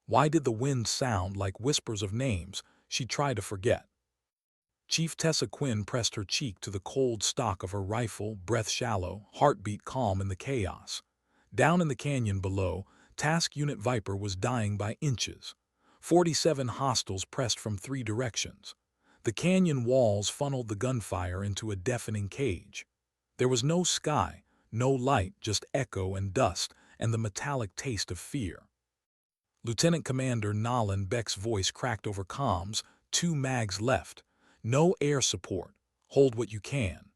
Why did the wind sound like whispers of names she tried to forget? Chief Tessa Quinn pressed her cheek to the cold stock of her rifle, breath shallow, heartbeat calm in the chaos. Down in the canyon below, Task Unit Viper was dying by inches. 47 hostiles pressed from 3 directions. The canyon walls funneled the gunfire into a deafening cage. There was no sky, no light, just echo and dust and the metallic taste of fear. Lieutenant Commander Nolan Beck's voice cracked over comms, 2 mags left. No air support. Hold what you can.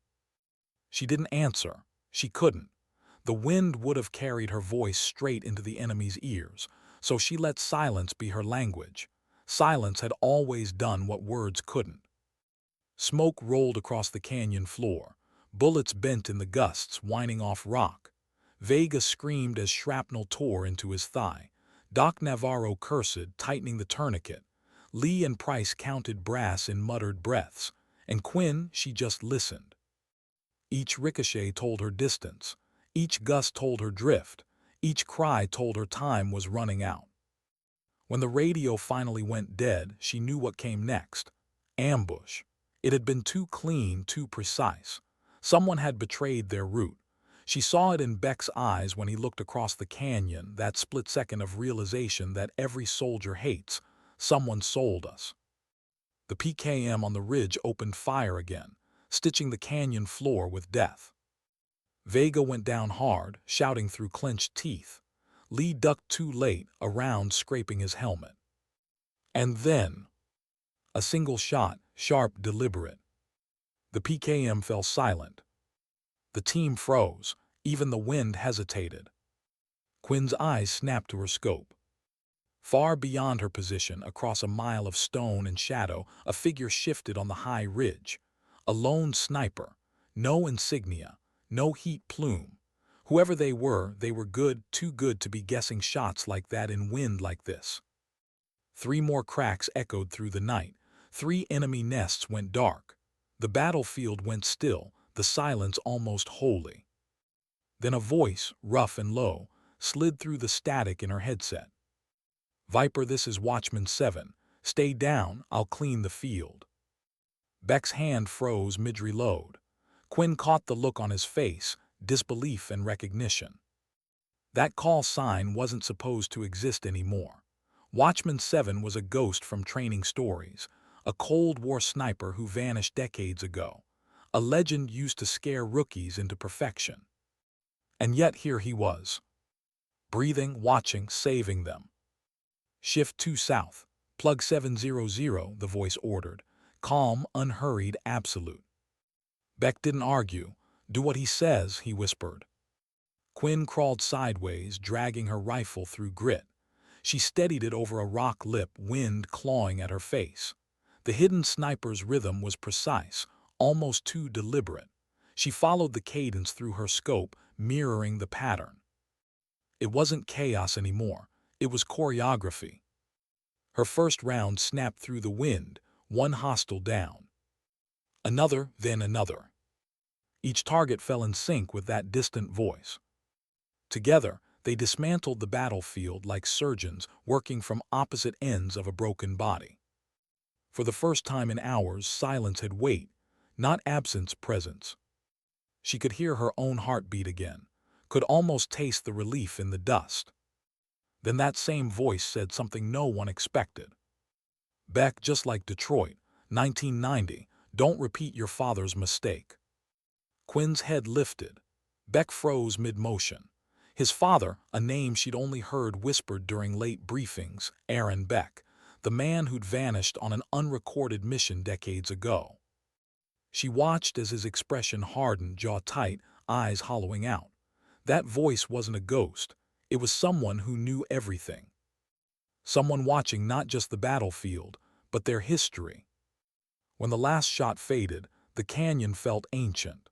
She didn't answer. She couldn't. The wind would have carried her voice straight into the enemy's ears, so she let silence be her language. Silence had always done what words couldn't. Smoke rolled across the canyon floor. Bullets bent in the gusts, whining off rock. Vega screamed as shrapnel tore into his thigh. Doc Navarro cursed, tightening the tourniquet. Lee and Price counted brass in muttered breaths, and Quinn, she just listened. Each ricochet told her distance. Each gust told her drift. Each cry told her time was running out. When the radio finally went dead, she knew what came next. Ambush. It had been too clean, too precise. Someone had betrayed their route. She saw it in Beck's eyes when he looked across the canyon, that split second of realization that every soldier hates. Someone sold us. The PKM on the ridge opened fire again, stitching the canyon floor with death. Vega went down hard, shouting through clenched teeth. Lee ducked too late, a round scraping his helmet. And then, a single shot, sharp, deliberate. The PKM fell silent. The team froze. Even the wind hesitated. Quinn's eyes snapped to her scope. Far beyond her position, across a mile of stone and shadow, a figure shifted on the high ridge. A lone sniper. No insignia. No heat plume. Whoever they were good, too good to be guessing shots like that in wind like this. 3 more cracks echoed through the night. 3 enemy nests went dark. The battlefield went still, the silence almost holy. Then a voice, rough and low, slid through the static in her headset. "Viper, this is Watchman 7. Stay down, I'll clean the field." Beck's hand froze mid-reload. Quinn caught the look on his face, disbelief and recognition. That call sign wasn't supposed to exist anymore. Watchman 7 was a ghost from training stories, a Cold War sniper who vanished decades ago, a legend used to scare rookies into perfection. And yet here he was, breathing, watching, saving them. "Shift 2 south, plug 700, the voice ordered, calm, unhurried, absolute. Beck didn't argue. "Do what he says," he whispered. Quinn crawled sideways, dragging her rifle through grit. She steadied it over a rock lip, wind clawing at her face. The hidden sniper's rhythm was precise, almost too deliberate. She followed the cadence through her scope, mirroring the pattern. It wasn't chaos anymore. It was choreography. Her first round snapped through the wind, 1 hostile down. Another, then another. Each target fell in sync with that distant voice. Together, they dismantled the battlefield like surgeons working from opposite ends of a broken body. For the first time in hours, silence had weight, not absence, presence. She could hear her own heartbeat again, could almost taste the relief in the dust. Then that same voice said something no one expected. "Beck, just like Detroit, 1990, don't repeat your father's mistake." Quinn's head lifted. Beck froze mid-motion. His father, a name she'd only heard whispered during late briefings, Aaron Beck, the man who'd vanished on an unrecorded mission decades ago. She watched as his expression hardened, jaw tight, eyes hollowing out. That voice wasn't a ghost. It was someone who knew everything. Someone watching not just the battlefield, but their history. When the last shot faded, the canyon felt ancient.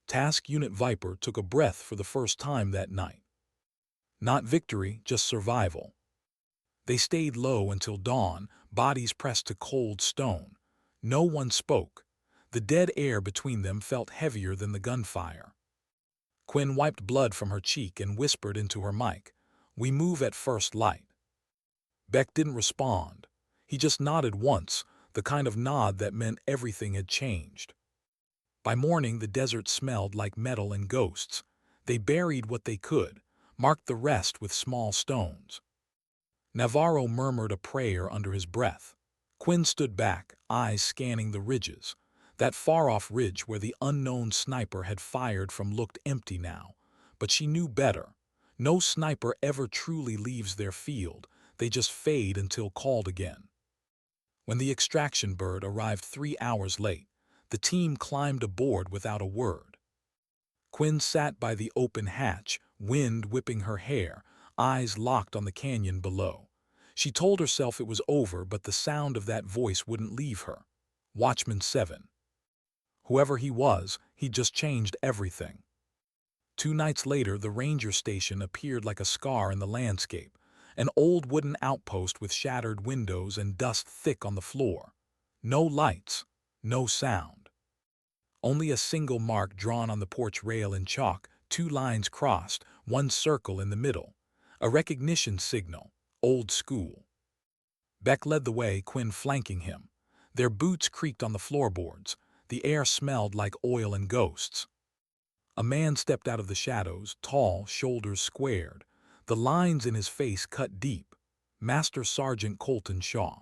Task Unit Viper took a breath for the first time that night. Not victory, just survival. They stayed low until dawn, bodies pressed to cold stone. No one spoke. The dead air between them felt heavier than the gunfire. Quinn wiped blood from her cheek and whispered into her mic, "We move at first light." Beck didn't respond. He just nodded once, the kind of nod that meant everything had changed. By morning, the desert smelled like metal and ghosts. They buried what they could, marked the rest with small stones. Navarro murmured a prayer under his breath. Quinn stood back, eyes scanning the ridges. That far-off ridge where the unknown sniper had fired from looked empty now. But she knew better. No sniper ever truly leaves their field. They just fade until called again. When the extraction bird arrived 3 hours late, the team climbed aboard without a word. Quinn sat by the open hatch, wind whipping her hair, eyes locked on the canyon below. She told herself it was over, but the sound of that voice wouldn't leave her. Watchman 7. Whoever he was, he'd just changed everything. 2 nights later, the ranger station appeared like a scar in the landscape, an old wooden outpost with shattered windows and dust thick on the floor. No lights, no sound. Only a single mark drawn on the porch rail in chalk, 2 lines crossed, one circle in the middle. A recognition signal, old school. Beck led the way, Quinn flanking him. Their boots creaked on the floorboards. The air smelled like oil and ghosts. A man stepped out of the shadows, tall, shoulders squared. The lines in his face cut deep. Master Sergeant Colton Shaw.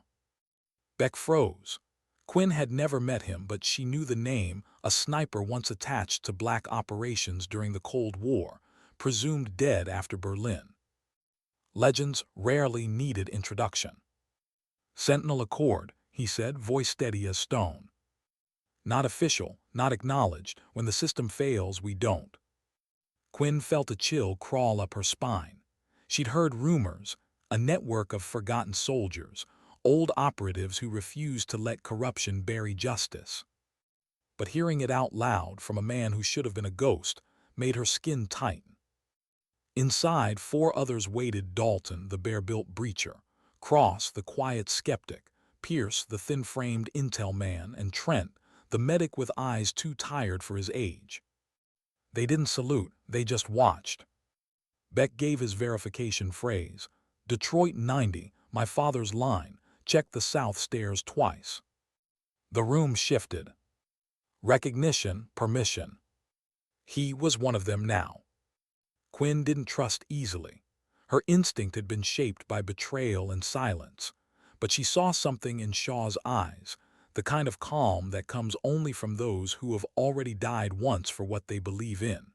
Beck froze. Quinn had never met him, but she knew the name, a sniper once attached to black operations during the Cold War, presumed dead after Berlin. Legends rarely needed introduction. "Sentinel Accord," he said, voice steady as stone. "Not official, not acknowledged. When the system fails, we don't." Quinn felt a chill crawl up her spine. She'd heard rumors, a network of forgotten soldiers, old operatives who refused to let corruption bury justice. But hearing it out loud from a man who should have been a ghost made her skin tighten. Inside, 4 others waited: Dalton, the bare-built breacher; Cross, the quiet skeptic; Pierce, the thin-framed intel man; and Trent, the medic with eyes too tired for his age. They didn't salute, they just watched. Beck gave his verification phrase. "Detroit 90, my father's line. Check the south stairs twice." The room shifted. Recognition, permission. He was one of them now. Quinn didn't trust easily. Her instinct had been shaped by betrayal and silence. But she saw something in Shaw's eyes, the kind of calm that comes only from those who have already died once for what they believe in.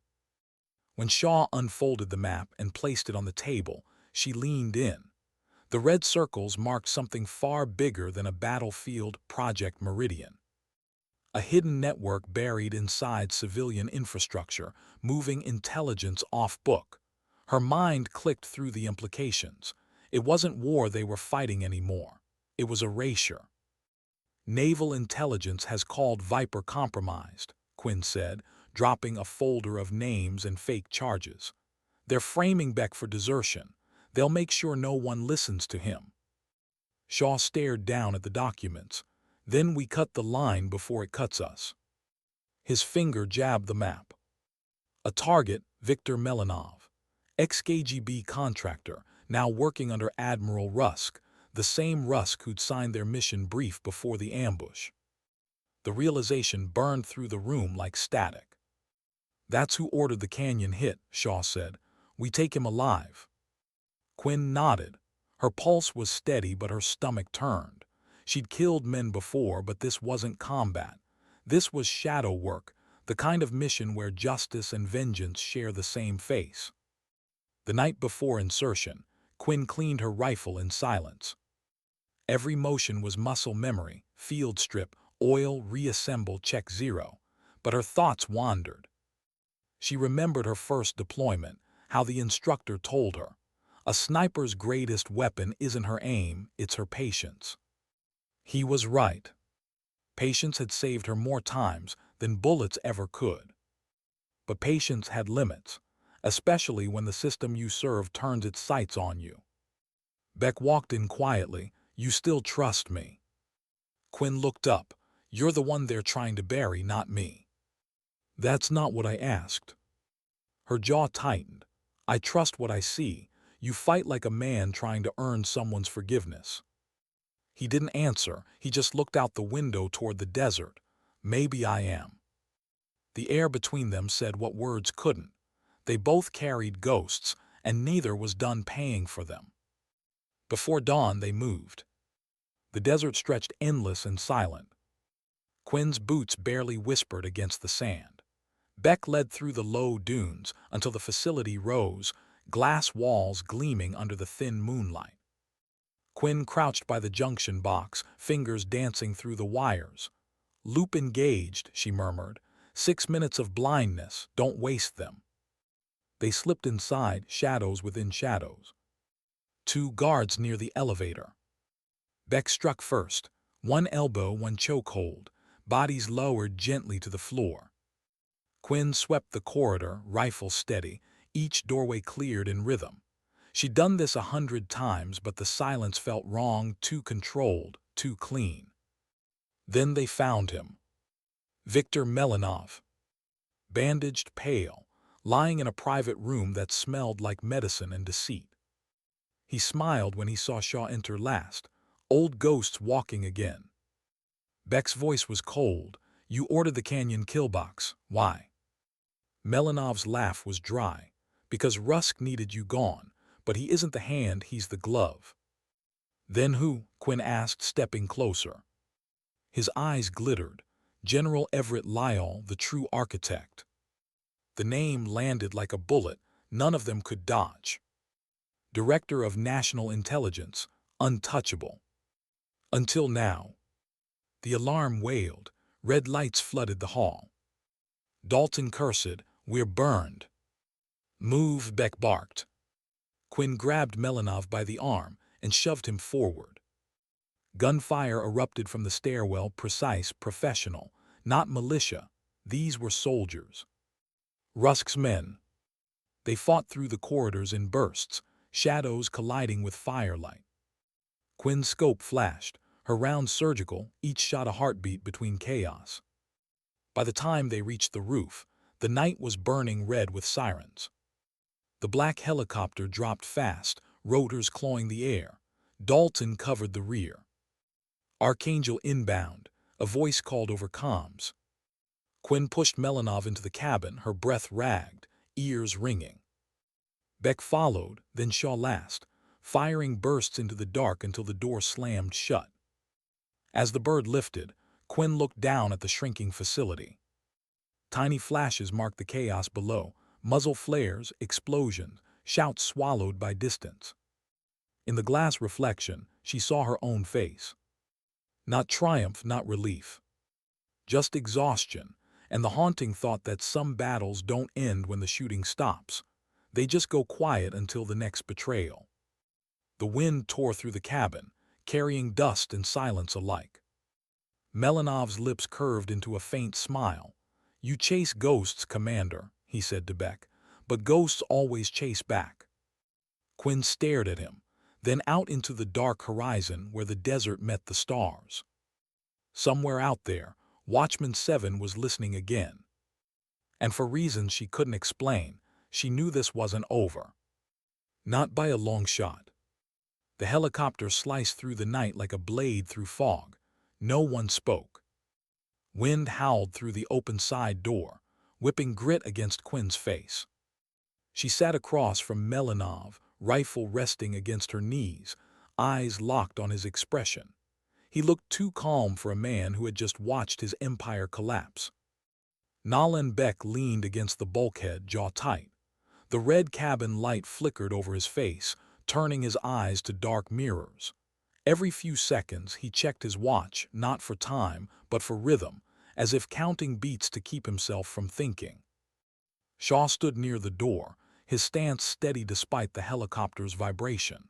When Shaw unfolded the map and placed it on the table, she leaned in. The red circles marked something far bigger than a battlefield: Project Meridian. A hidden network buried inside civilian infrastructure, moving intelligence off-book. Her mind clicked through the implications. It wasn't war they were fighting anymore. It was erasure. "Naval intelligence has called Viper compromised," Quinn said, dropping a folder of names and fake charges. "They're framing Beck for desertion. They'll make sure no one listens to him." Shaw stared down at the documents. "Then we cut the line before it cuts us." His finger jabbed the map. A target, Viktor Melanov, ex-KGB contractor, now working under Admiral Rusk, the same Rusk who'd signed their mission brief before the ambush. The realization burned through the room like static. "That's who ordered the canyon hit," Shaw said. "We take him alive." Quinn nodded. Her pulse was steady, but her stomach turned. She'd killed men before, but this wasn't combat. This was shadow work, the kind of mission where justice and vengeance share the same face. The night before insertion, Quinn cleaned her rifle in silence. Every motion was muscle memory: field strip, oil, reassemble, check 0. But her thoughts wandered. She remembered her first deployment, how the instructor told her, "A sniper's greatest weapon isn't her aim, it's her patience." He was right. Patience had saved her more times than bullets ever could. But patience had limits, especially when the system you serve turns its sights on you. Beck walked in quietly. "You still trust me?" Quinn looked up. "You're the one they're trying to bury, not me." "That's not what I asked." Her jaw tightened. "I trust what I see. You fight like a man trying to earn someone's forgiveness." He didn't answer, he just looked out the window toward the desert. "Maybe I am." The air between them said what words couldn't. They both carried ghosts, and neither was done paying for them. Before dawn they moved. The desert stretched endless and silent. Quinn's boots barely whispered against the sand. Beck led through the low dunes until the facility rose, glass walls gleaming under the thin moonlight. Quinn crouched by the junction box, fingers dancing through the wires. "Loop engaged," she murmured. "6 minutes of blindness, don't waste them." They slipped inside, shadows within shadows. 2 guards near the elevator. Beck struck first. One elbow, one chokehold. Bodies lowered gently to the floor. Quinn swept the corridor, rifle steady, each doorway cleared in rhythm. She'd done this 100 times, but the silence felt wrong, too controlled, too clean. Then they found him. Viktor Melanov. Bandaged, pale, lying in a private room that smelled like medicine and deceit. He smiled when he saw Shaw enter last. Old ghosts walking again. Beck's voice was cold. "You ordered the Canyon kill box. Why?" Melanov's laugh was dry. "Because Rusk needed you gone, but he isn't the hand, he's the glove." "Then who?" Quinn asked, stepping closer. His eyes glittered. "General Everett Lyall, the true architect." The name landed like a bullet. None of them could dodge. Director of National Intelligence, untouchable. Until now. The alarm wailed. Red lights flooded the hall. Dalton cursed, "We're burned." "Move," Beck barked. Quinn grabbed Melanov by the arm and shoved him forward. Gunfire erupted from the stairwell, precise, professional, not militia. These were soldiers. Rusk's men. They fought through the corridors in bursts, shadows colliding with firelight. Quinn's scope flashed, her rounds surgical, each shot a heartbeat between chaos. By the time they reached the roof, the night was burning red with sirens. The black helicopter dropped fast, rotors clawing the air. Dalton covered the rear. "Archangel inbound," a voice called over comms. Quinn pushed Melanov into the cabin, her breath ragged, ears ringing. Beck followed, then Shaw last, firing bursts into the dark until the door slammed shut. As the bird lifted, Quinn looked down at the shrinking facility. Tiny flashes marked the chaos below, muzzle flares, explosions, shouts swallowed by distance. In the glass reflection, she saw her own face. Not triumph, not relief. Just exhaustion, and the haunting thought that some battles don't end when the shooting stops. They just go quiet until the next betrayal. The wind tore through the cabin, carrying dust and silence alike. Melanov's lips curved into a faint smile. "You chase ghosts, Commander," he said to Beck, "but ghosts always chase back." Quinn stared at him, then out into the dark horizon where the desert met the stars. Somewhere out there, Watchman 7 was listening again. And for reasons she couldn't explain, she knew this wasn't over. Not by a long shot. The helicopter sliced through the night like a blade through fog. No one spoke. Wind howled through the open side door, whipping grit against Quinn's face. She sat across from Melanov, rifle resting against her knees, eyes locked on his expression. He looked too calm for a man who had just watched his empire collapse. Nolan Beck leaned against the bulkhead, jaw tight. The red cabin light flickered over his face, turning his eyes to dark mirrors. Every few seconds he checked his watch, not for time, but for rhythm, as if counting beats to keep himself from thinking. Shaw stood near the door, his stance steady despite the helicopter's vibration.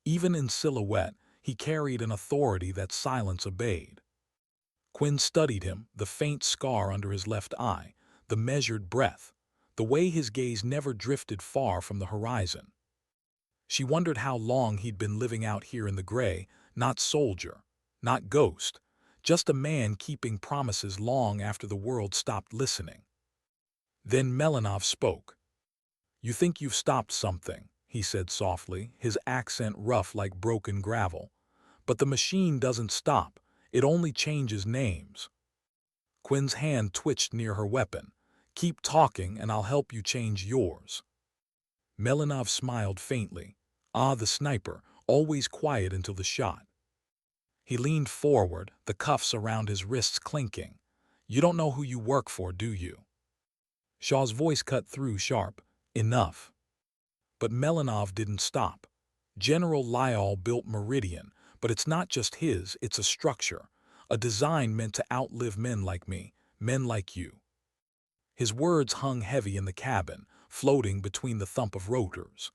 Even in silhouette, he carried an authority that silence obeyed. Quinn studied him, the faint scar under his left eye, the measured breath, the way his gaze never drifted far from the horizon. She wondered how long he'd been living out here in the gray, not soldier, not ghost, just a man keeping promises long after the world stopped listening. Then Melanov spoke. "You think you've stopped something. he said softly, his accent rough like broken gravel. But the machine doesn't stop. It only changes names. Quinn's hand twitched near her weapon. Keep talking and I'll help you change yours. Melanov smiled faintly. Ah, the sniper, always quiet until the shot. He leaned forward, the cuffs around his wrists clinking. You don't know who you work for, do you? Shaw's voice cut through sharp. Enough. But Melanov didn't stop. General Lyall built Meridian, but it's not just his, it's a structure, a design meant to outlive men like me, men like you. His words hung heavy in the cabin, floating between the thump of rotors.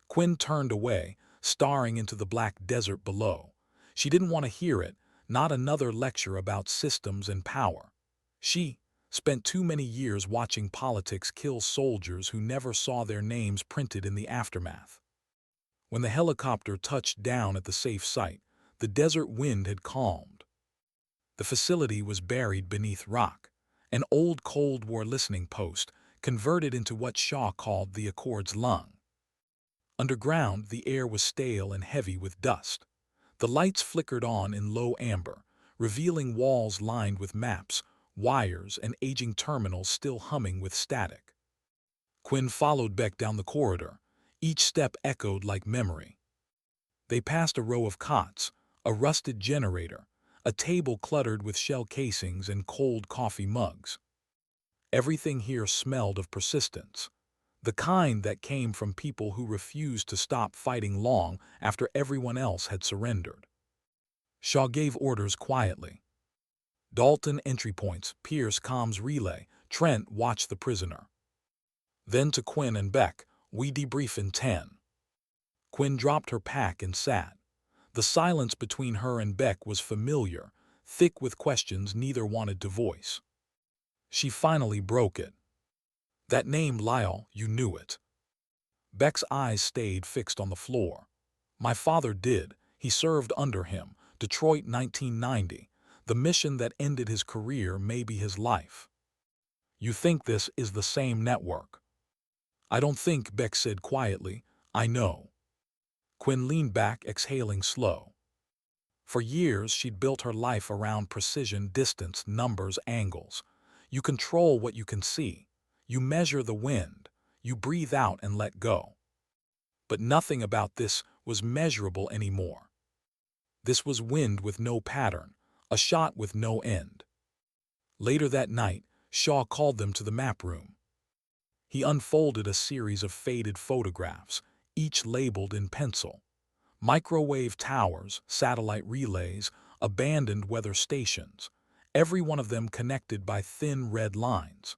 Quinn turned away, staring into the black desert below. She didn't want to hear it, not another lecture about systems and power. She spent too many years watching politics kill soldiers who never saw their names printed in the aftermath. When the helicopter touched down at the safe site, the desert wind had calmed. The facility was buried beneath rock, an old Cold War listening post converted into what Shaw called the Accord's lung. Underground, the air was stale and heavy with dust. The lights flickered on in low amber, revealing walls lined with maps, wires, and aging terminals still humming with static. Quinn followed Beck down the corridor. Each step echoed like memory. They passed a row of cots, a rusted generator, a table cluttered with shell casings and cold coffee mugs. Everything here smelled of persistence, the kind that came from people who refused to stop fighting long after everyone else had surrendered. Shaw gave orders quietly. Dalton entry points, Pierce comms relay, Trent watch the prisoner. Then to Quinn and Beck, we debrief in 10. Quinn dropped her pack and sat. The silence between her and Beck was familiar, thick with questions neither wanted to voice. She finally broke it. That name, Lyall, you knew it. Beck's eyes stayed fixed on the floor. My father did. He served under him. Detroit 1990. The mission that ended his career may be his life. You think this is the same network? I don't think, Beck said quietly. I know. Quinn leaned back, exhaling slow. For years, she'd built her life around precision, distance, numbers, angles. You control what you can see. You measure the wind. You breathe out and let go. But nothing about this was measurable anymore. This was wind with no pattern, a shot with no end. Later that night, Shaw called them to the map room. He unfolded a series of faded photographs, each labeled in pencil. Microwave towers, satellite relays, abandoned weather stations, every one of them connected by thin red lines.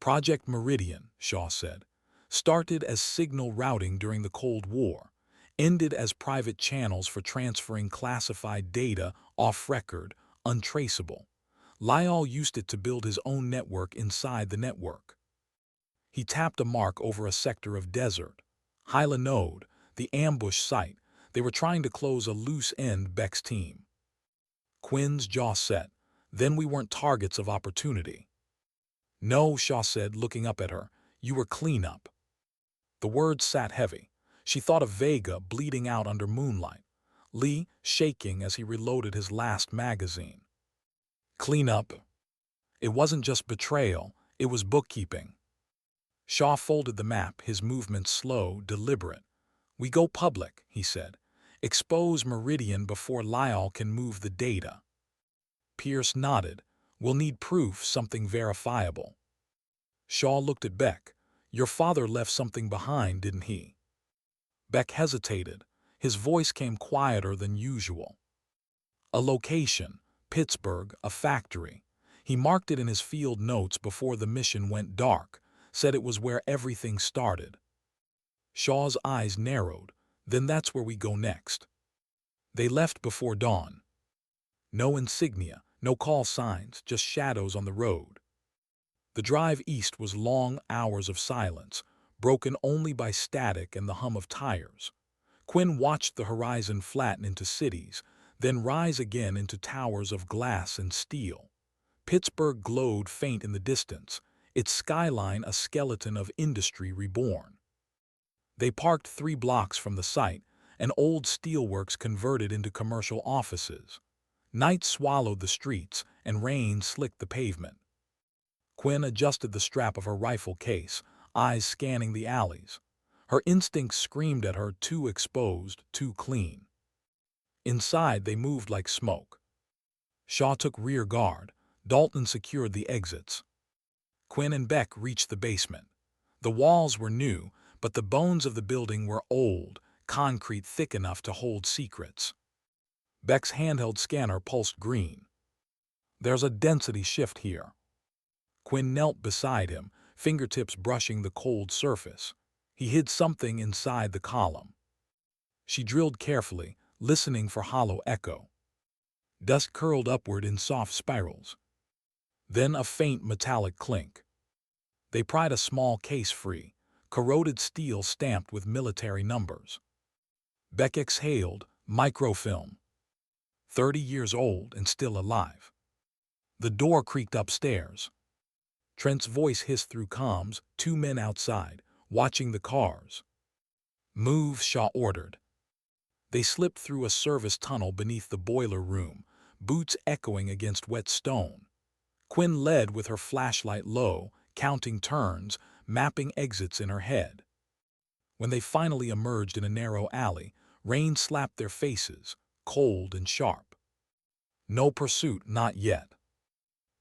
Project Meridian, Shaw said, started as signal routing during the Cold War, ended as private channels for transferring classified data off-record, untraceable. Lyall used it to build his own network inside the network. He tapped a mark over a sector of desert. Hyla Node, the ambush site. They were trying to close a loose end, Beck's team. Quinn's jaw set. Then we weren't targets of opportunity. No, Shaw said, looking up at her. You were cleanup. The words sat heavy. She thought of Vega bleeding out under moonlight. Lee shaking as he reloaded his last magazine. Cleanup. It wasn't just betrayal, it was bookkeeping. Shaw folded the map, his movements slow, deliberate. We go public, he said. Expose Meridian before Lyall can move the data. Pierce nodded. We'll need proof, something verifiable. Shaw looked at Beck. Your father left something behind, didn't he? Beck hesitated. His voice came quieter than usual. A location, Pittsburgh, a factory. He marked it in his field notes before the mission went dark, said it was where everything started. Shaw's eyes narrowed. Then that's where we go next. They left before dawn. No insignia, no call signs, just shadows on the road. The drive east was long hours of silence, broken only by static and the hum of tires. Quinn watched the horizon flatten into cities, then rise again into towers of glass and steel. Pittsburgh glowed faint in the distance, its skyline a skeleton of industry reborn. They parked 3 blocks from the site, an old steelworks converted into commercial offices. Night swallowed the streets, and rain slicked the pavement. Quinn adjusted the strap of her rifle case, eyes scanning the alleys. Her instincts screamed at her, too exposed, too clean. Inside, they moved like smoke. Shaw took rear guard. Dalton secured the exits. Quinn and Beck reached the basement. The walls were new, but the bones of the building were old, concrete thick enough to hold secrets. Beck's handheld scanner pulsed green. There's a density shift here. Quinn knelt beside him, fingertips brushing the cold surface. He hid something inside the column. She drilled carefully, listening for hollow echo. Dust curled upward in soft spirals. Then a faint metallic clink. They pried a small case free, corroded steel stamped with military numbers. Beck exhaled, microfilm. 30 years old and still alive. The door creaked upstairs. Trent's voice hissed through comms, 2 men outside, watching the cars. Move, Shaw ordered. They slipped through a service tunnel beneath the boiler room, boots echoing against wet stone. Quinn led with her flashlight low, counting turns, mapping exits in her head. When they finally emerged in a narrow alley, rain slapped their faces, cold and sharp. No pursuit, not yet.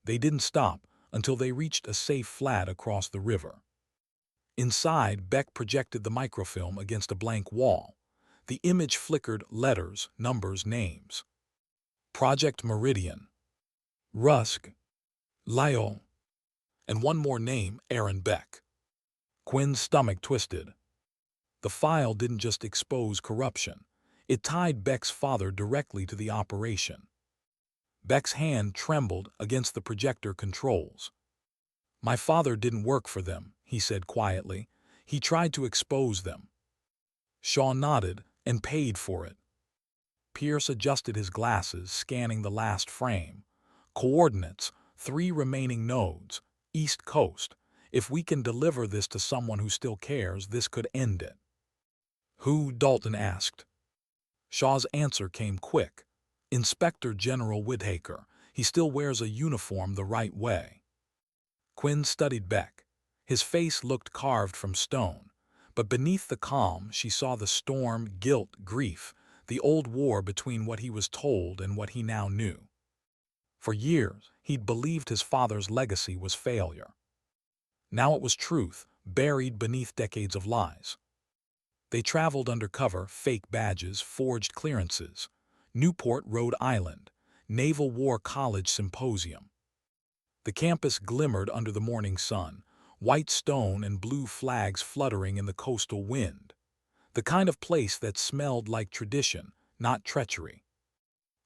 They didn't stop until they reached a safe flat across the river. Inside, Beck projected the microfilm against a blank wall. The image flickered letters, numbers, names. Project Meridian. Rusk. Lyle. And one more name, Aaron Beck. Quinn's stomach twisted. The file didn't just expose corruption. It tied Beck's father directly to the operation. Beck's hand trembled against the projector controls. My father didn't work for them, he said quietly. He tried to expose them. Shaw nodded and paid for it. Pierce adjusted his glasses, scanning the last frame. Coordinates, 3 remaining nodes, East Coast. If we can deliver this to someone who still cares, this could end it. Who? Dalton asked. Shaw's answer came quick. Inspector General Whittaker. He still wears a uniform the right way. Quinn studied Beck. His face looked carved from stone. But beneath the calm, she saw the storm, guilt, grief, the old war between what he was told and what he now knew. For years, he'd believed his father's legacy was failure. Now it was truth, buried beneath decades of lies. They traveled undercover, fake badges, forged clearances. Newport, Rhode Island, Naval War College Symposium. The campus glimmered under the morning sun, white stone and blue flags fluttering in the coastal wind. The kind of place that smelled like tradition, not treachery.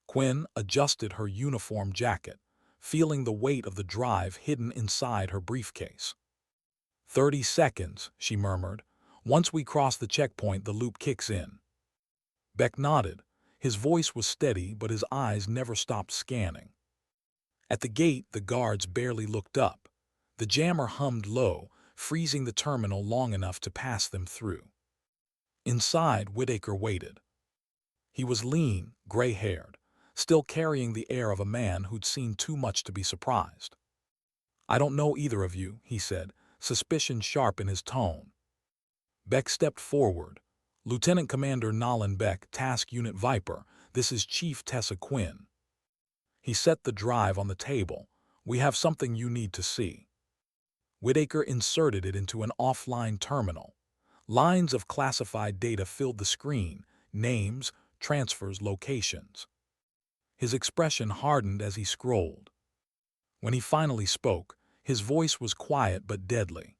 Quinn adjusted her uniform jacket, feeling the weight of the drive hidden inside her briefcase. 30 seconds, she murmured. Once we cross the checkpoint, the loop kicks in. Beck nodded. His voice was steady, but his eyes never stopped scanning. At the gate, the guards barely looked up. The jammer hummed low, freezing the terminal long enough to pass them through. Inside, Whittaker waited. He was lean, gray-haired, still carrying the air of a man who'd seen too much to be surprised. I don't know either of you, he said, suspicion sharp in his tone. Beck stepped forward. Lieutenant Commander Nolan Beck, Task Unit Viper, this is Chief Tessa Quinn. He set the drive on the table. We have something you need to see. Whittaker inserted it into an offline terminal. Lines of classified data filled the screen, names, transfers, locations. His expression hardened as he scrolled. When he finally spoke, his voice was quiet but deadly.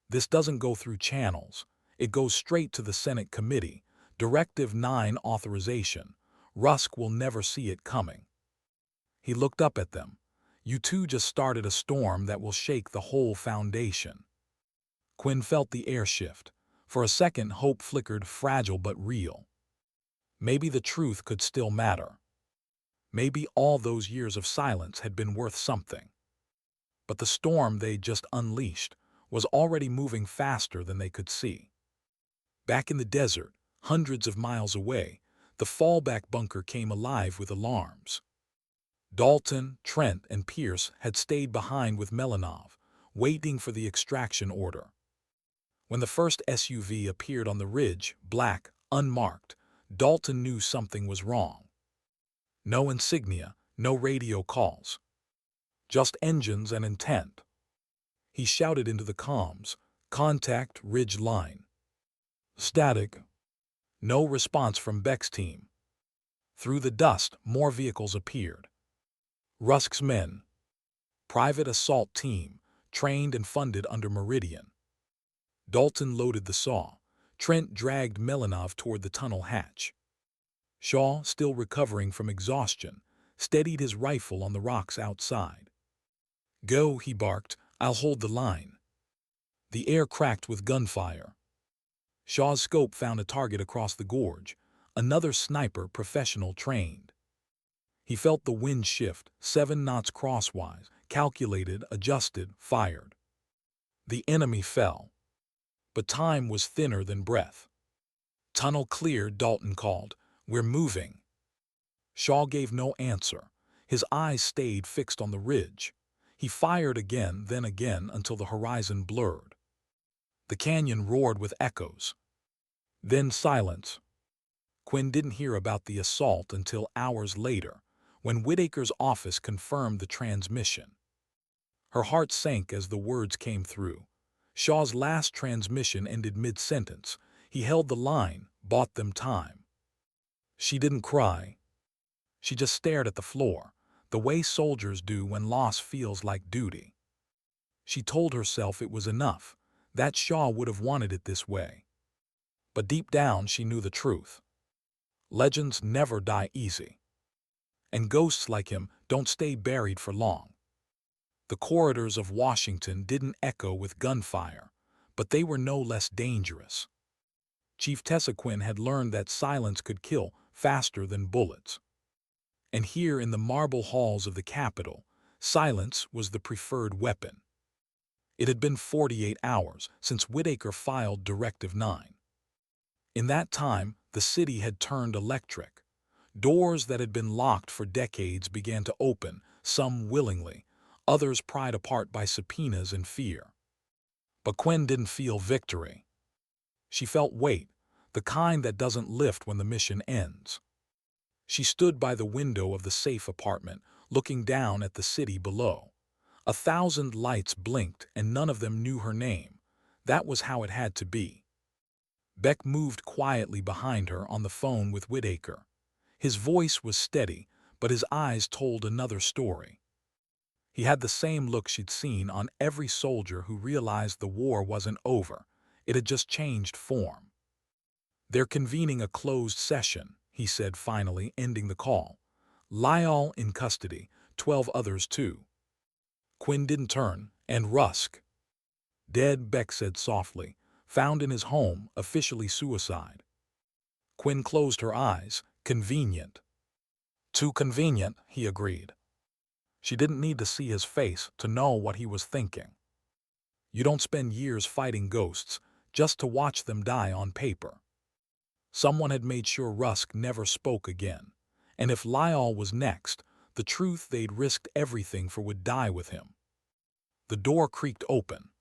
This doesn't go through channels. It goes straight to the Senate committee. Directive 9 authorization. Rusk will never see it coming. He looked up at them. You two just started a storm that will shake the whole foundation. Quinn felt the air shift. For a second, hope flickered, fragile but real. Maybe the truth could still matter. Maybe all those years of silence had been worth something. But the storm they'd just unleashed was already moving faster than they could see. Back in the desert, hundreds of miles away, the fallback bunker came alive with alarms. Dalton, Trent, and Pierce had stayed behind with Melanov, waiting for the extraction order. When the first SUV appeared on the ridge, black, unmarked, Dalton knew something was wrong. No insignia, no radio calls. Just engines and intent. He shouted into the comms, "Contact Ridge Line." Static. No response from Beck's team. Through the dust, more vehicles appeared. Rusk's men. Private assault team, trained and funded under Meridian. Dalton loaded the saw. Trent dragged Melanov toward the tunnel hatch. Shaw, still recovering from exhaustion, steadied his rifle on the rocks outside. "Go," he barked. "I'll hold the line." The air cracked with gunfire. Shaw's scope found a target across the gorge, another sniper, professional trained. He felt the wind shift, 7 knots crosswise, calculated, adjusted, fired. The enemy fell. But time was thinner than breath. "Tunnel clear," Dalton called. "We're moving." Shaw gave no answer. His eyes stayed fixed on the ridge. He fired again, then again, until the horizon blurred. The canyon roared with echoes. Then silence. Quinn didn't hear about the assault until hours later, when Whitaker's office confirmed the transmission. Her heart sank as the words came through. Shaw's last transmission ended mid-sentence. He held the line, bought them time. She didn't cry. She just stared at the floor, the way soldiers do when loss feels like duty. She told herself it was enough, that Shaw would have wanted it this way. But deep down she knew the truth. Legends never die easy. And ghosts like him don't stay buried for long. The corridors of Washington didn't echo with gunfire, but they were no less dangerous. Chief Tessaquin had learned that silence could kill faster than bullets. And here in the marble halls of the Capitol, silence was the preferred weapon. It had been 48 hours since Whitaker filed Directive 9. In that time, the city had turned electric. Doors that had been locked for decades began to open, some willingly, others pried apart by subpoenas and fear. But Quinn didn't feel victory. She felt weight, the kind that doesn't lift when the mission ends. She stood by the window of the safe apartment, looking down at the city below. 1,000 lights blinked, and none of them knew her name. That was how it had to be. Beck moved quietly behind her on the phone with Whitaker. His voice was steady, but his eyes told another story. He had the same look she'd seen on every soldier who realized the war wasn't over. It had just changed form. "They're convening a closed session," he said finally, ending the call. "Lyall in custody, 12 others too." Quinn didn't turn. "And Rusk?" "Dead," Beck said softly. "Found in his home, officially suicide." Quinn closed her eyes. "Convenient." "Too convenient," he agreed. She didn't need to see his face to know what he was thinking. You don't spend years fighting ghosts just to watch them die on paper. Someone had made sure Rusk never spoke again, and if Lyall was next, the truth they'd risked everything for would die with him. The door creaked open.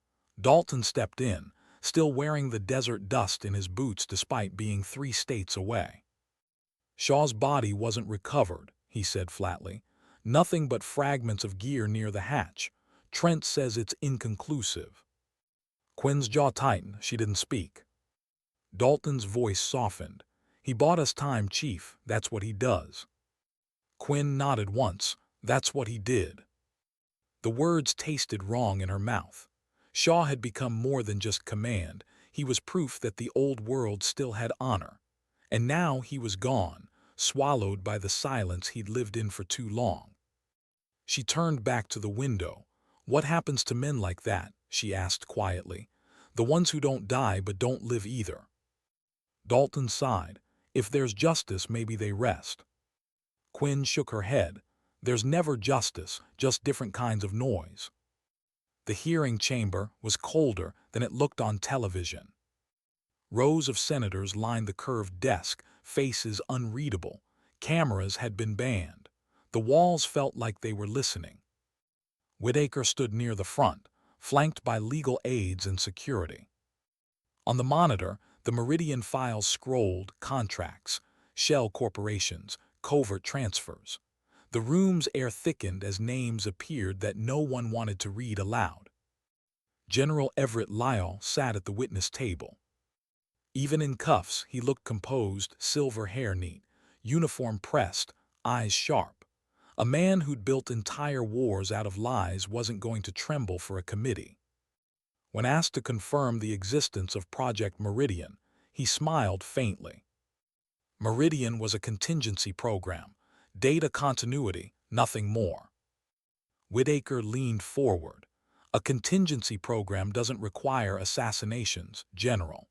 Dalton stepped in, still wearing the desert dust in his boots despite being 3 states away. "Shaw's body wasn't recovered," he said flatly. "Nothing but fragments of gear near the hatch. Trent says it's inconclusive." Quinn's jaw tightened. She didn't speak. Dalton's voice softened. "He bought us time, Chief. That's what he does." Quinn nodded once. "That's what he did." The words tasted wrong in her mouth. Shaw had become more than just command. He was proof that the old world still had honor. And now he was gone, swallowed by the silence he'd lived in for too long. She turned back to the window. "What happens to men like that?" she asked quietly. "The ones who don't die but don't live either." Dalton sighed. "If there's justice, maybe they rest." Quinn shook her head. "There's never justice, just different kinds of noise." The hearing chamber was colder than it looked on television. Rows of senators lined the curved desk, faces unreadable. Cameras had been banned. The walls felt like they were listening. Whitaker stood near the front, flanked by legal aides and security. On the monitor, the Meridian files scrolled contracts, shell corporations, covert transfers. The room's air thickened as names appeared that no one wanted to read aloud. General Everett Lyall sat at the witness table. Even in cuffs, he looked composed, silver hair neat, uniform pressed, eyes sharp. A man who'd built entire wars out of lies wasn't going to tremble for a committee. When asked to confirm the existence of Project Meridian, he smiled faintly. Meridian was a contingency program, data continuity, nothing more. Whitaker leaned forward. A contingency program doesn't require assassinations, General.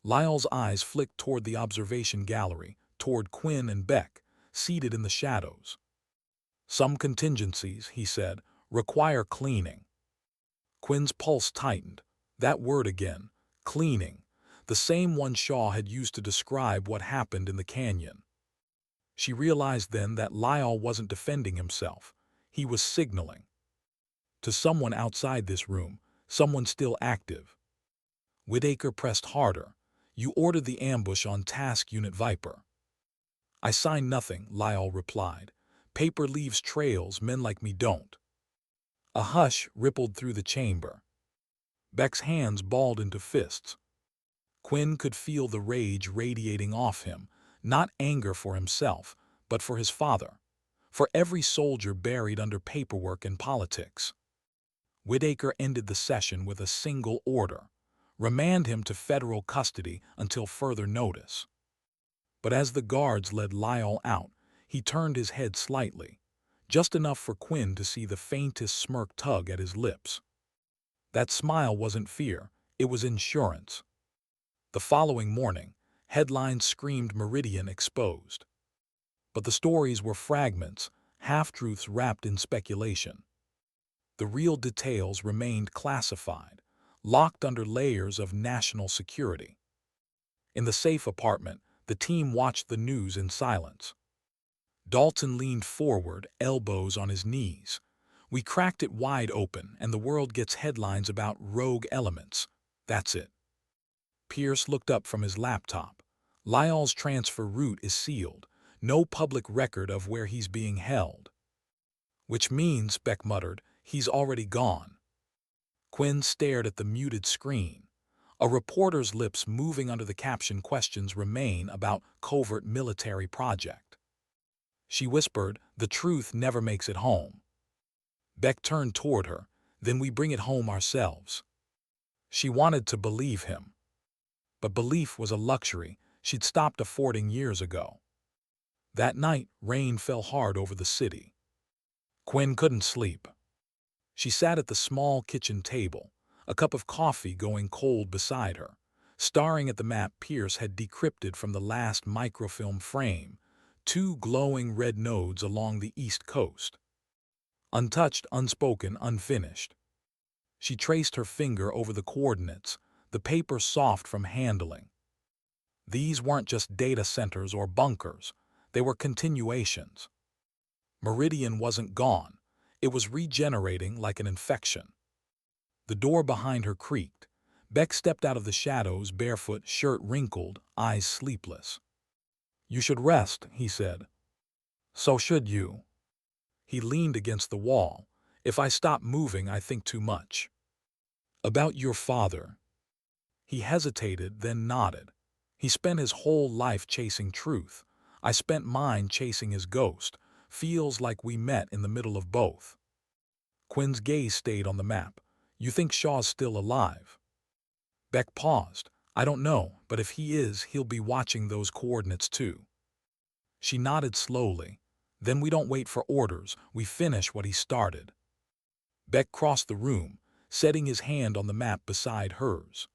Lyall's eyes flicked toward the observation gallery, toward Quinn and Beck, seated in the shadows. Some contingencies, he said, require cleaning. Quinn's pulse tightened. That word again, cleaning, the same one Shaw had used to describe what happened in the canyon. She realized then that Lyall wasn't defending himself. He was signaling. To someone outside this room, someone still active. Whitaker pressed harder. You ordered the ambush on Task Unit Viper. I signed nothing, Lyall replied. Paper leaves trails, men like me don't. A hush rippled through the chamber. Beck's hands balled into fists. Quinn could feel the rage radiating off him, not anger for himself, but for his father, for every soldier buried under paperwork and politics. Whitaker ended the session with a single order: remand him to federal custody until further notice. But as the guards led Lyall out, he turned his head slightly, just enough for Quinn to see the faintest smirk tug at his lips. That smile wasn't fear, it was insurance. The following morning, headlines screamed Meridian exposed. But the stories were fragments, half-truths wrapped in speculation. The real details remained classified, locked under layers of national security. In the safe apartment, the team watched the news in silence. Dalton leaned forward, elbows on his knees. We cracked it wide open, and the world gets headlines about rogue elements. That's it. Pierce looked up from his laptop. Lyall's transfer route is sealed. No public record of where he's being held. Which means, Beck muttered, he's already gone. Quinn stared at the muted screen. A reporter's lips moving under the caption questions remain about covert military project. She whispered, the truth never makes it home. Beck turned toward her, then we bring it home ourselves. She wanted to believe him. But belief was a luxury she'd stopped affording years ago. That night, rain fell hard over the city. Quinn couldn't sleep. She sat at the small kitchen table, a cup of coffee going cold beside her, staring at the map Pierce had decrypted from the last microfilm frame, 2 glowing red nodes along the east coast. Untouched, unspoken, unfinished. She traced her finger over the coordinates, the paper soft from handling. These weren't just data centers or bunkers, they were continuations. Meridian wasn't gone, it was regenerating like an infection. The door behind her creaked. Beck stepped out of the shadows, barefoot, shirt wrinkled, eyes sleepless. You should rest, he said. So should you. He leaned against the wall. If I stop moving, I think too much. About your father. He hesitated, then nodded. He spent his whole life chasing truth. I spent mine chasing his ghost. Feels like we met in the middle of both. Quinn's gaze stayed on the map. You think Shaw's still alive? Beck paused. I don't know, but if he is, he'll be watching those coordinates too. She nodded slowly. Then we don't wait for orders, we finish what he started. Beck crossed the room, setting his hand on the map beside hers.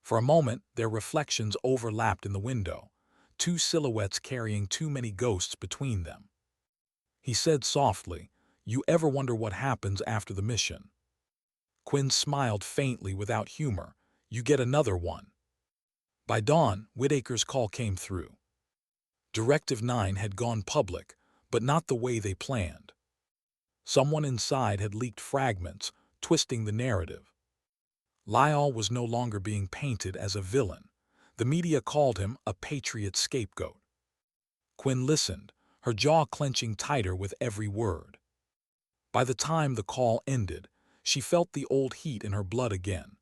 For a moment, their reflections overlapped in the window, 2 silhouettes carrying too many ghosts between them. He said softly, you ever wonder what happens after the mission? Quinn smiled faintly without humor. You get another one. By dawn, Whitaker's call came through. Directive 9 had gone public, but not the way they planned. Someone inside had leaked fragments, twisting the narrative. Lyall was no longer being painted as a villain. The media called him a patriot scapegoat. Quinn listened, her jaw clenching tighter with every word. By the time the call ended, she felt the old heat in her blood again,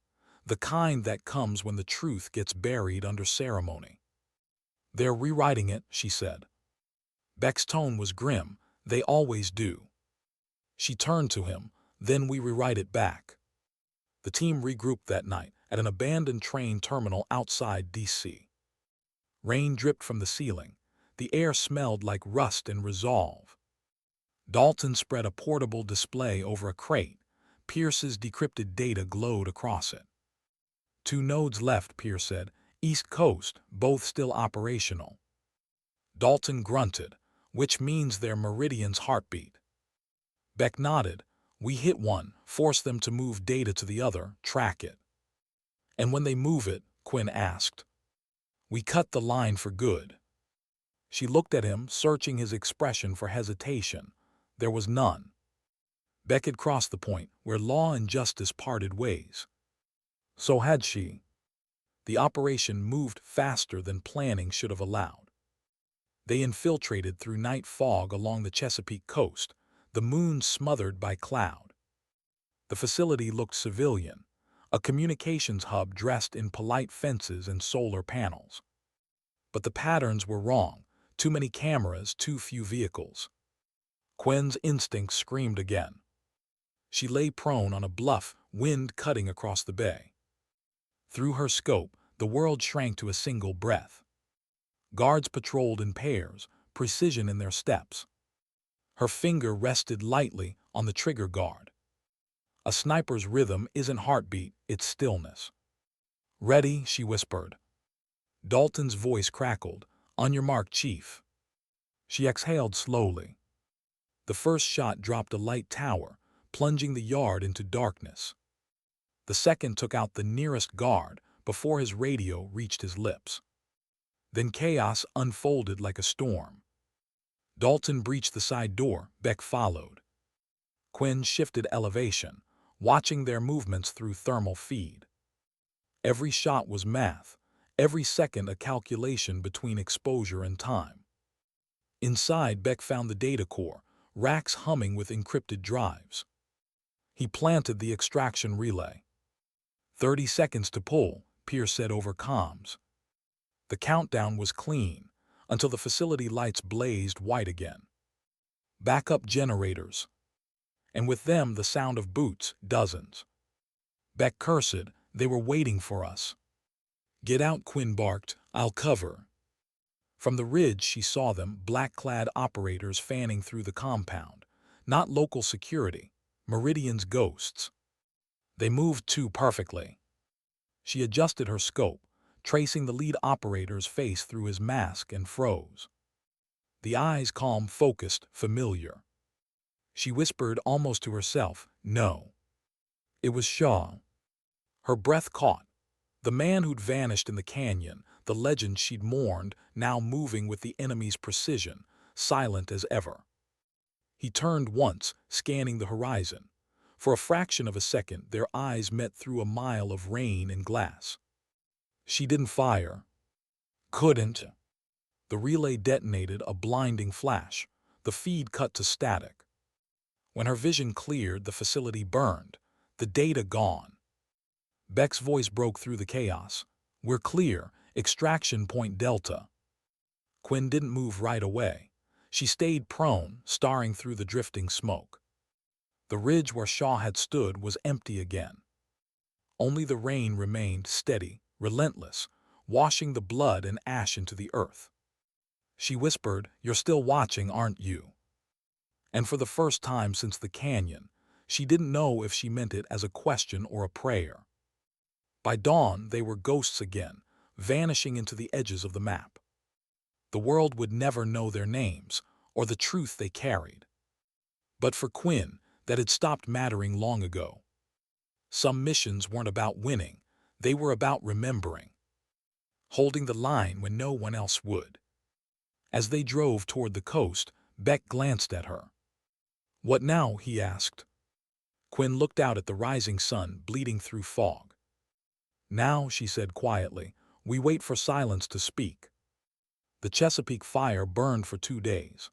the kind that comes when the truth gets buried under ceremony. "They're rewriting it," she said. Beck's tone was grim. "They always do." She turned to him. "Then we rewrite it back." The team regrouped that night at an abandoned train terminal outside D.C. Rain dripped from the ceiling. The air smelled like rust and resolve. Dalton spread a portable display over a crate. Pierce's decrypted data glowed across it. "2 nodes left," Pierce said. "East Coast, both still operational." Dalton grunted. "Which means they're Meridian's heartbeat." Beck nodded. "We hit one, force them to move data to the other, track it." "And when they move it," Quinn asked. "We cut the line for good." She looked at him, searching his expression for hesitation. There was none. Beck had crossed the point where law and justice parted ways. So had she. The operation moved faster than planning should have allowed. They infiltrated through night fog along the Chesapeake coast, the moon smothered by cloud. The facility looked civilian, a communications hub dressed in polite fences and solar panels. But the patterns were wrong. Too many cameras, too few vehicles. Quinn's instinct screamed again. She lay prone on a bluff, wind cutting across the bay. Through her scope, the world shrank to a single breath. Guards patrolled in pairs, precision in their steps. Her finger rested lightly on the trigger guard. A sniper's rhythm isn't heartbeat, it's stillness. "Ready," she whispered. Dalton's voice crackled. "On your mark, Chief." She exhaled slowly. The first shot dropped a light tower, plunging the yard into darkness. The second took out the nearest guard before his radio reached his lips. Then chaos unfolded like a storm. Dalton breached the side door. Beck followed. Quinn shifted elevation, watching their movements through thermal feed. Every shot was math, every second a calculation between exposure and time. Inside, Beck found the data core, racks humming with encrypted drives. He planted the extraction relay. 30 seconds to pull, Pierce said over comms. The countdown was clean, until the facility lights blazed white again. Backup generators. And with them the sound of boots, dozens. Beck cursed. "They were waiting for us." "Get out," Quinn barked. "I'll cover." From the ridge she saw them, black-clad operators fanning through the compound. Not local security, Meridian's ghosts. They moved too perfectly. She adjusted her scope, tracing the lead operator's face through his mask, and froze. The eyes calm, focused, familiar. She whispered almost to herself, "No." It was Shaw. Her breath caught. The man who'd vanished in the canyon, the legend she'd mourned, now moving with the enemy's precision, silent as ever. He turned once, scanning the horizon. For a fraction of a second, their eyes met through a mile of rain and glass. She didn't fire. Couldn't. The relay detonated, a blinding flash. The feed cut to static. When her vision cleared, the facility burned, the data gone. Beck's voice broke through the chaos. "We're clear. Extraction point Delta." Quinn didn't move right away. She stayed prone, staring through the drifting smoke. The ridge where Shaw had stood was empty again. Only the rain remained, steady, relentless, washing the blood and ash into the earth. She whispered, "You're still watching, aren't you?" And for the first time since the canyon, she didn't know if she meant it as a question or a prayer. By dawn, they were ghosts again, vanishing into the edges of the map. The world would never know their names or the truth they carried. But for Quinn, that had stopped mattering long ago. Some missions weren't about winning, they were about remembering. holding the line when no one else would. As they drove toward the coast, Beck glanced at her. "What now?" he asked. Quinn looked out at the rising sun bleeding through fog. "Now," she said quietly, "we wait for silence to speak." The Chesapeake fire burned for 2 days.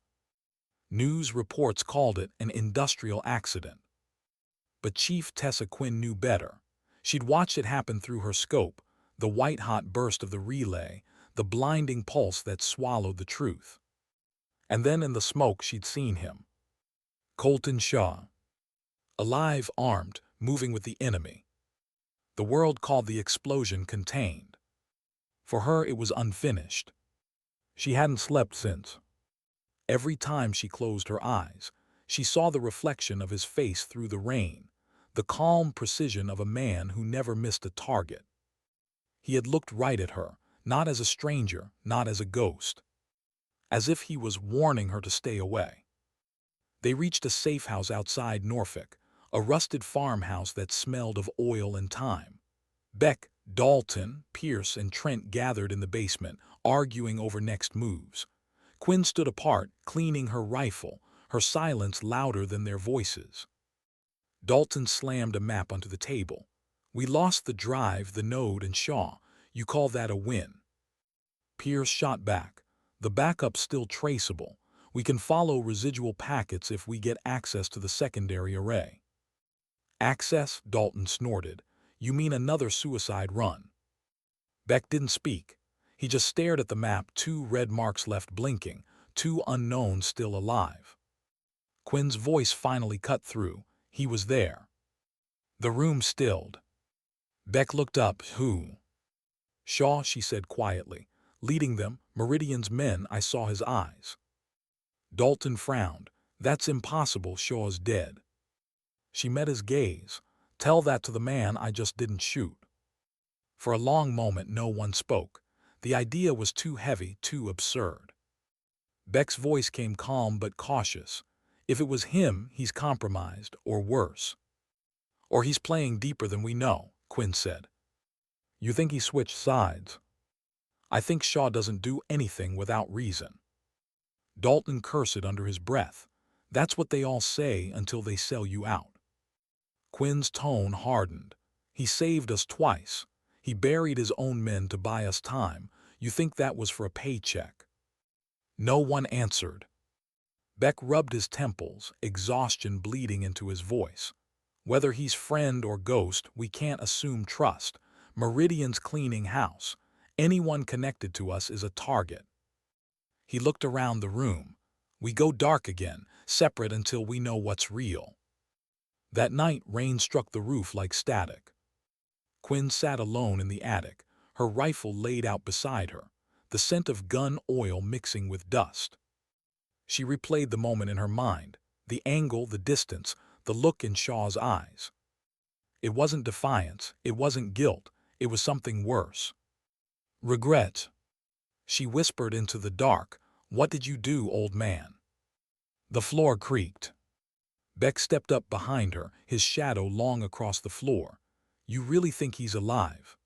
News reports called it an industrial accident. But Chief Tessa Quinn knew better. She'd watched it happen through her scope, the white-hot burst of the relay, the blinding pulse that swallowed the truth. And then in the smoke she'd seen him. Colton Shaw. Alive, armed, moving with the enemy. The world called the explosion contained. For her it was unfinished. She hadn't slept since. Every time she closed her eyes, she saw the reflection of his face through the rain, the calm precision of a man who never missed a target. He had looked right at her, not as a stranger, not as a ghost. As if he was warning her to stay away. They reached a safe house outside Norfolk, a rusted farmhouse that smelled of oil and time. Beck, Dalton, Pierce, and Trent gathered in the basement, arguing over next moves. Quinn stood apart, cleaning her rifle, her silence louder than their voices. Dalton slammed a map onto the table. "We lost the drive, the node, and Shaw. You call that a win?" Pierce shot back. "The backup's still traceable. We can follow residual packets if we get access to the secondary array." "Access?" Dalton snorted. "You mean another suicide run?" Beck didn't speak. He just stared at the map, 2 red marks left blinking, 2 unknowns still alive. Quinn's voice finally cut through. He was there. The room stilled. Beck looked up. "Who?" "Shaw," she said quietly. "Leading them, Meridian's men. I saw his eyes." Dalton frowned. "That's impossible. Shaw's dead." She met his gaze. "Tell that to the man I just didn't shoot." For a long moment no one spoke. The idea was too heavy, too absurd. Beck's voice came calm but cautious. "If it was him, he's compromised, or worse." "Or he's playing deeper than we know," Quinn said. "You think he switched sides?" "I think Shaw doesn't do anything without reason." Dalton cursed under his breath. "That's what they all say until they sell you out." Quinn's tone hardened. "He saved us twice. He buried his own men to buy us time. You think that was for a paycheck?" No one answered. Beck rubbed his temples, exhaustion bleeding into his voice. "Whether he's friend or ghost, we can't assume trust. Meridian's cleaning house. Anyone connected to us is a target." He looked around the room. "We go dark again, separate until we know what's real." That night, rain struck the roof like static. Quinn sat alone in the attic, her rifle laid out beside her, the scent of gun oil mixing with dust. She replayed the moment in her mind, the angle, the distance, the look in Shaw's eyes. It wasn't defiance, it wasn't guilt, it was something worse. Regret. She whispered into the dark, "What did you do, old man?" The floor creaked. Beck stepped up behind her, his shadow long across the floor. "You really think he's alive?"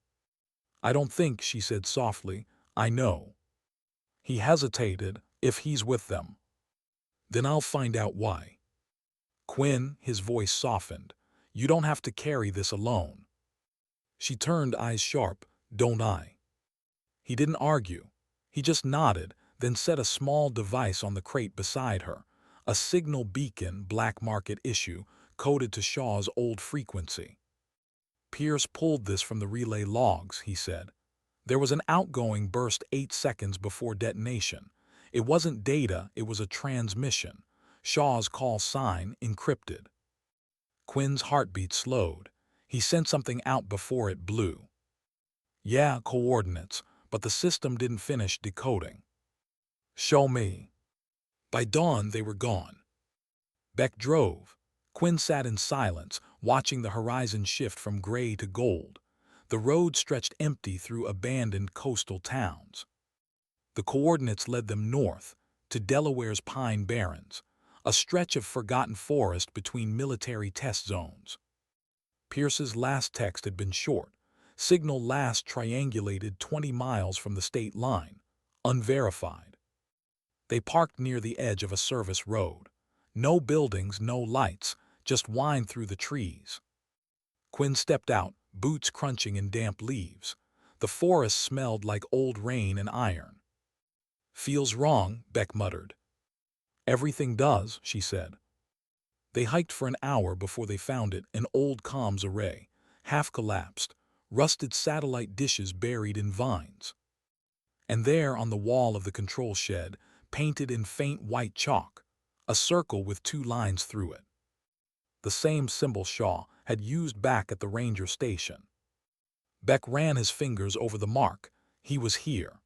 "I don't think," she said softly. "I know." He hesitated. "If he's with them, then I'll find out why." "Quinn," his voice softened, "you don't have to carry this alone." She turned, eyes sharp. "Don't I?" He didn't argue. He just nodded, then set a small device on the crate beside her, a signal beacon, black market issue, coded to Shaw's old frequency. "Pierce pulled this from the relay logs," he said. "There was an outgoing burst 8 seconds before detonation. It wasn't data, it was a transmission. Shaw's call sign encrypted." Quinn's heartbeat slowed. He sent something out before it blew. "Yeah, coordinates, but the system didn't finish decoding." "Show me." By dawn they were gone. Beck drove. Quinn sat in silence, watching the horizon shift from gray to gold. The road stretched empty through abandoned coastal towns. The coordinates led them north, to Delaware's Pine Barrens, a stretch of forgotten forest between military test zones. Pierce's last text had been short. Signal last triangulated 20 miles from the state line. Unverified. They parked near the edge of a service road. No buildings, no lights, just wind through the trees. Quinn stepped out, boots crunching in damp leaves. The forest smelled like old rain and iron. "Feels wrong," Beck muttered. "Everything does," she said. They hiked for an hour before they found it, an old comms array, half collapsed, rusted satellite dishes buried in vines. And there on the wall of the control shed, painted in faint white chalk, a circle with 2 lines through it. The same symbol Shaw had used back at the ranger station. Beck ran his fingers over the mark. He was here.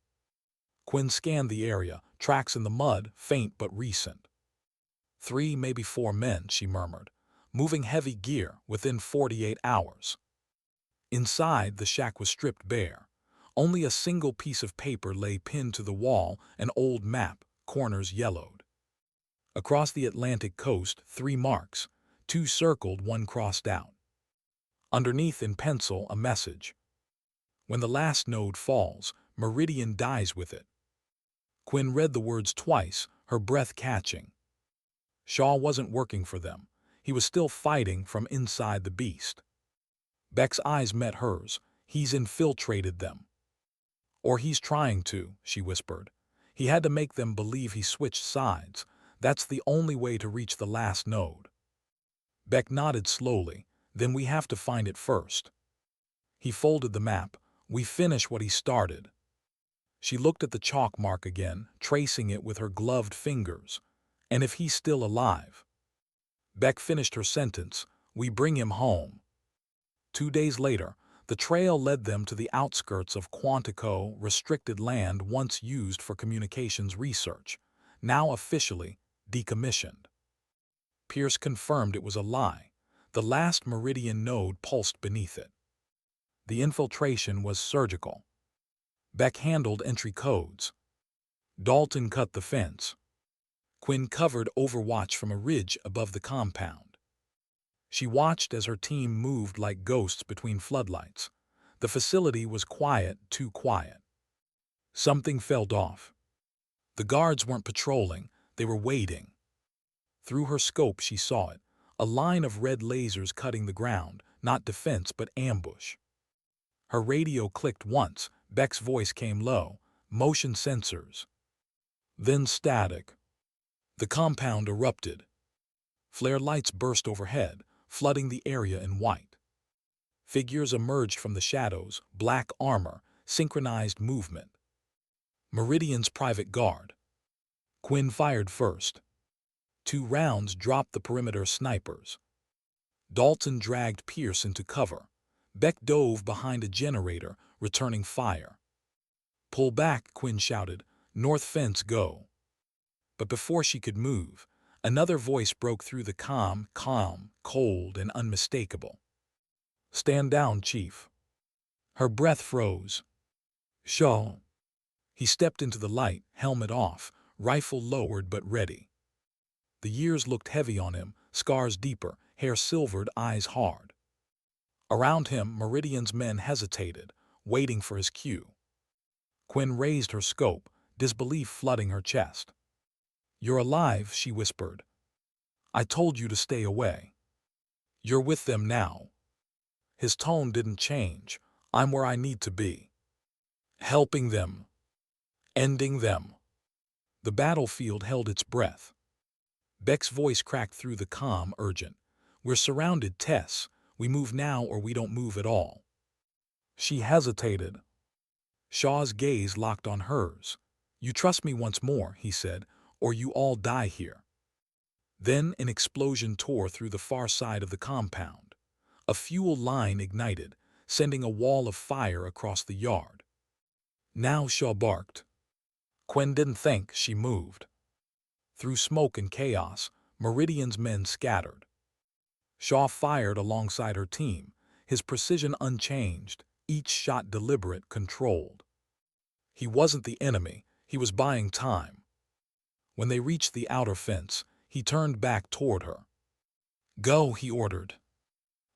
Quinn scanned the area, tracks in the mud, faint but recent. 3, maybe 4 men, she murmured, moving heavy gear within 48 hours. Inside, the shack was stripped bare. Only a single piece of paper lay pinned to the wall, an old map, corners yellowed. Across the Atlantic coast, 3 marks, 2 circled, 1 crossed out. Underneath in pencil, a message. "When the last node falls, Meridian dies with it." Quinn read the words twice, her breath catching. Shaw wasn't working for them. He was still fighting from inside the beast. Beck's eyes met hers. "He's infiltrated them." "Or he's trying to," she whispered. "He had to make them believe he switched sides. That's the only way to reach the last node." Beck nodded slowly. "Then we have to find it first." He folded the map. "We finish what he started." She looked at the chalk mark again, tracing it with her gloved fingers. "And if he's still alive." Beck finished her sentence. "We bring him home." 2 days later, the trail led them to the outskirts of Quantico, restricted land once used for communications research, now officially decommissioned. Pierce confirmed it was a lie. The last Meridian node pulsed beneath it. The infiltration was surgical. Beck handled entry codes. Dalton cut the fence. Quinn covered Overwatch from a ridge above the compound. She watched as her team moved like ghosts between floodlights. The facility was quiet, too quiet. Something felt off. The guards weren't patrolling, they were waiting. Through her scope she saw it, a line of red lasers cutting the ground, not defense but ambush. Her radio clicked once, Beck's voice came low, "Motion sensors." Then static. The compound erupted. Flare lights burst overhead, flooding the area in white. Figures emerged from the shadows, black armor, synchronized movement. Meridian's private guard. Quinn fired first. 2 rounds dropped the perimeter snipers. Dalton dragged Pierce into cover. Beck dove behind a generator, returning fire. "Pull back," Quinn shouted. "North fence, go." But before she could move, another voice broke through the calm, cold, and unmistakable. "Stand down, Chief." Her breath froze. "Shaw." He stepped into the light, helmet off, rifle lowered but ready. The years looked heavy on him, scars deeper, hair silvered, eyes hard. Around him, Meridian's men hesitated, waiting for his cue. Quinn raised her scope, disbelief flooding her chest. "You're alive," she whispered. "I told you to stay away. You're with them now." His tone didn't change. "I'm where I need to be. Helping them. Ending them." The battlefield held its breath. Beck's voice cracked through the calm, urgent. "We're surrounded, Tess. We move now or we don't move at all." She hesitated. Shaw's gaze locked on hers. "You trust me once more," he said, "or you all die here." Then an explosion tore through the far side of the compound. A fuel line ignited, sending a wall of fire across the yard. Now Shaw barked. Quinn didn't think, she moved. Through smoke and chaos, Meridian's men scattered. Shaw fired alongside her team, his precision unchanged, each shot deliberate, controlled. He wasn't the enemy, he was buying time. When they reached the outer fence, he turned back toward her. "Go," he ordered.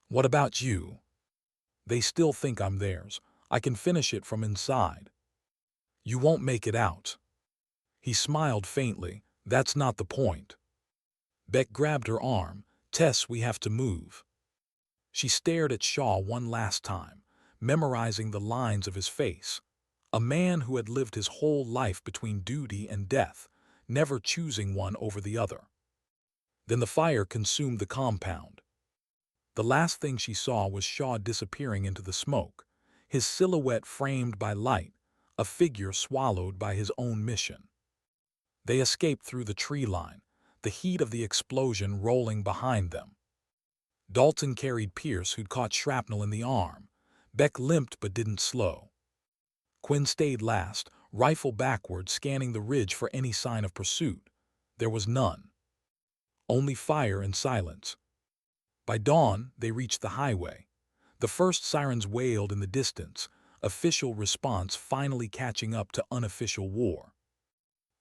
"What about you?" They still think I'm theirs. I can finish it from inside. You won't make it out. He smiled faintly. That's not the point. Beck grabbed her arm. Tess, we have to move. She stared at Shaw one last time, memorizing the lines of his face. A man who had lived his whole life between duty and death, never choosing one over the other. Then the fire consumed the compound. The last thing she saw was Shaw disappearing into the smoke, his silhouette framed by light, a figure swallowed by his own mission. They escaped through the tree line, the heat of the explosion rolling behind them. Dalton carried Pierce, who'd caught shrapnel in the arm. Beck limped but didn't slow. Quinn stayed last, rifle backward, scanning the ridge for any sign of pursuit. There was none. Only fire and silence. By dawn, they reached the highway. The first sirens wailed in the distance, official response finally catching up to unofficial war.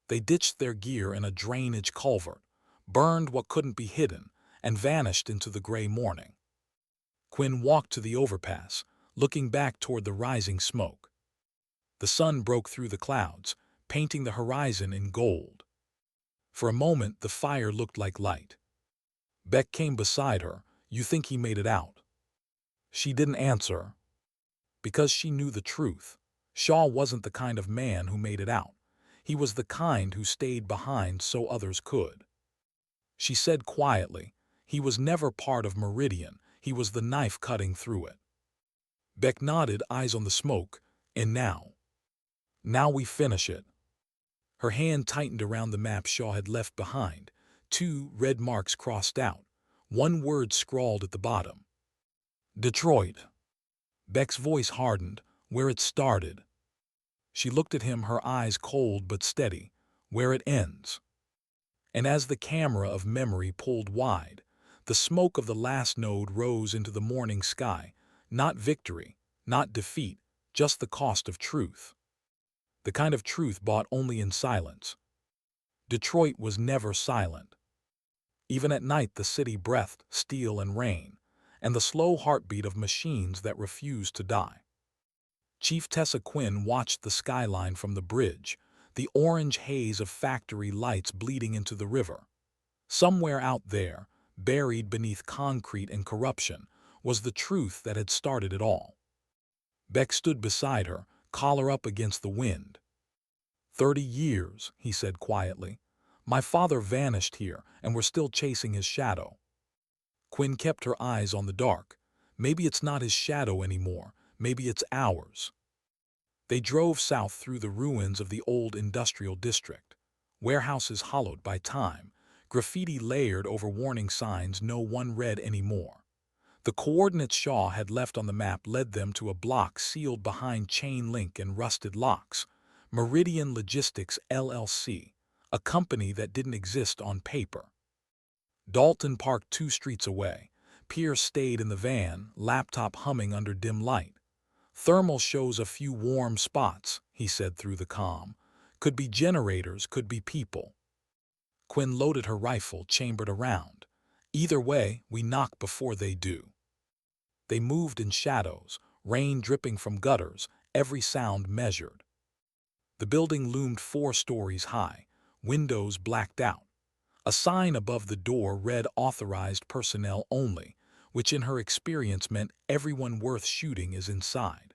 They ditched their gear in a drainage culvert, burned what couldn't be hidden, and vanished into the gray morning. Quinn walked to the overpass, looking back toward the rising smoke. The sun broke through the clouds, painting the horizon in gold. For a moment, the fire looked like light. Beck came beside her. You think he made it out? She didn't answer, because she knew the truth. Shaw wasn't the kind of man who made it out. He was the kind who stayed behind so others could. She said quietly, he was never part of Meridian. He was the knife cutting through it. Beck nodded, eyes on the smoke. And now? Now we finish it. Her hand tightened around the map Shaw had left behind. 2 red marks crossed out. 1 word scrawled at the bottom. Detroit. Beck's voice hardened. Where it started. She looked at him, her eyes cold but steady. Where it ends. And as the camera of memory pulled wide, the smoke of the last node rose into the morning sky. Not victory, not defeat, just the cost of truth. The kind of truth bought only in silence. Detroit was never silent. Even at night the city breathed steel and rain, and the slow heartbeat of machines that refused to die. Chief Tessa Quinn watched the skyline from the bridge, the orange haze of factory lights bleeding into the river. Somewhere out there, buried beneath concrete and corruption, was the truth that had started it all. Beck stood beside her, collar up against the wind. 30 years, he said quietly. My father vanished here, and we're still chasing his shadow. Quinn kept her eyes on the dark. Maybe it's not his shadow anymore. Maybe it's ours. They drove south through the ruins of the old industrial district. Warehouses hollowed by time, graffiti layered over warning signs no one read anymore. The coordinates Shaw had left on the map led them to a block sealed behind chain link and rusted locks. Meridian Logistics LLC, a company that didn't exist on paper. Dalton parked 2 streets away. Pierce stayed in the van, laptop humming under dim light. Thermal shows a few warm spots, he said through the comm. Could be generators, could be people. Quinn loaded her rifle, chambered around. Either way, we knock before they do. They moved in shadows, rain dripping from gutters, every sound measured. The building loomed 4 stories high, windows blacked out. A sign above the door read authorized personnel only, which in her experience meant everyone worth shooting is inside.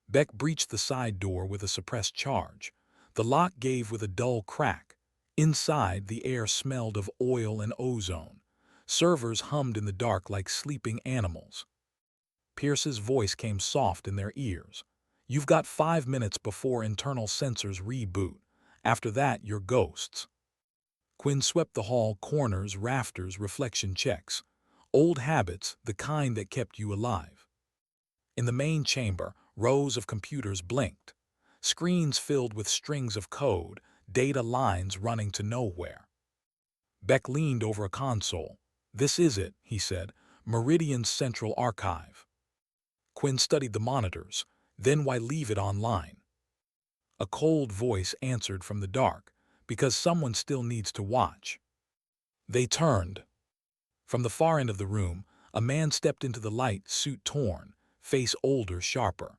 Beck breached the side door with a suppressed charge. The lock gave with a dull crack. Inside, the air smelled of oil and ozone. Servers hummed in the dark like sleeping animals. Pierce's voice came soft in their ears. You've got 5 minutes before internal sensors reboot. After that, you're ghosts. Quinn swept the hall, corners, rafters, reflection checks. Old habits, the kind that kept you alive. In the main chamber, rows of computers blinked. Screens filled with strings of code, data lines running to nowhere. Beck leaned over a console. This is it, he said, Meridian's central archive. Quinn studied the monitors. Then why leave it online? A cold voice answered from the dark, because someone still needs to watch. They turned. From the far end of the room, a man stepped into the light, suit torn, face older, sharper.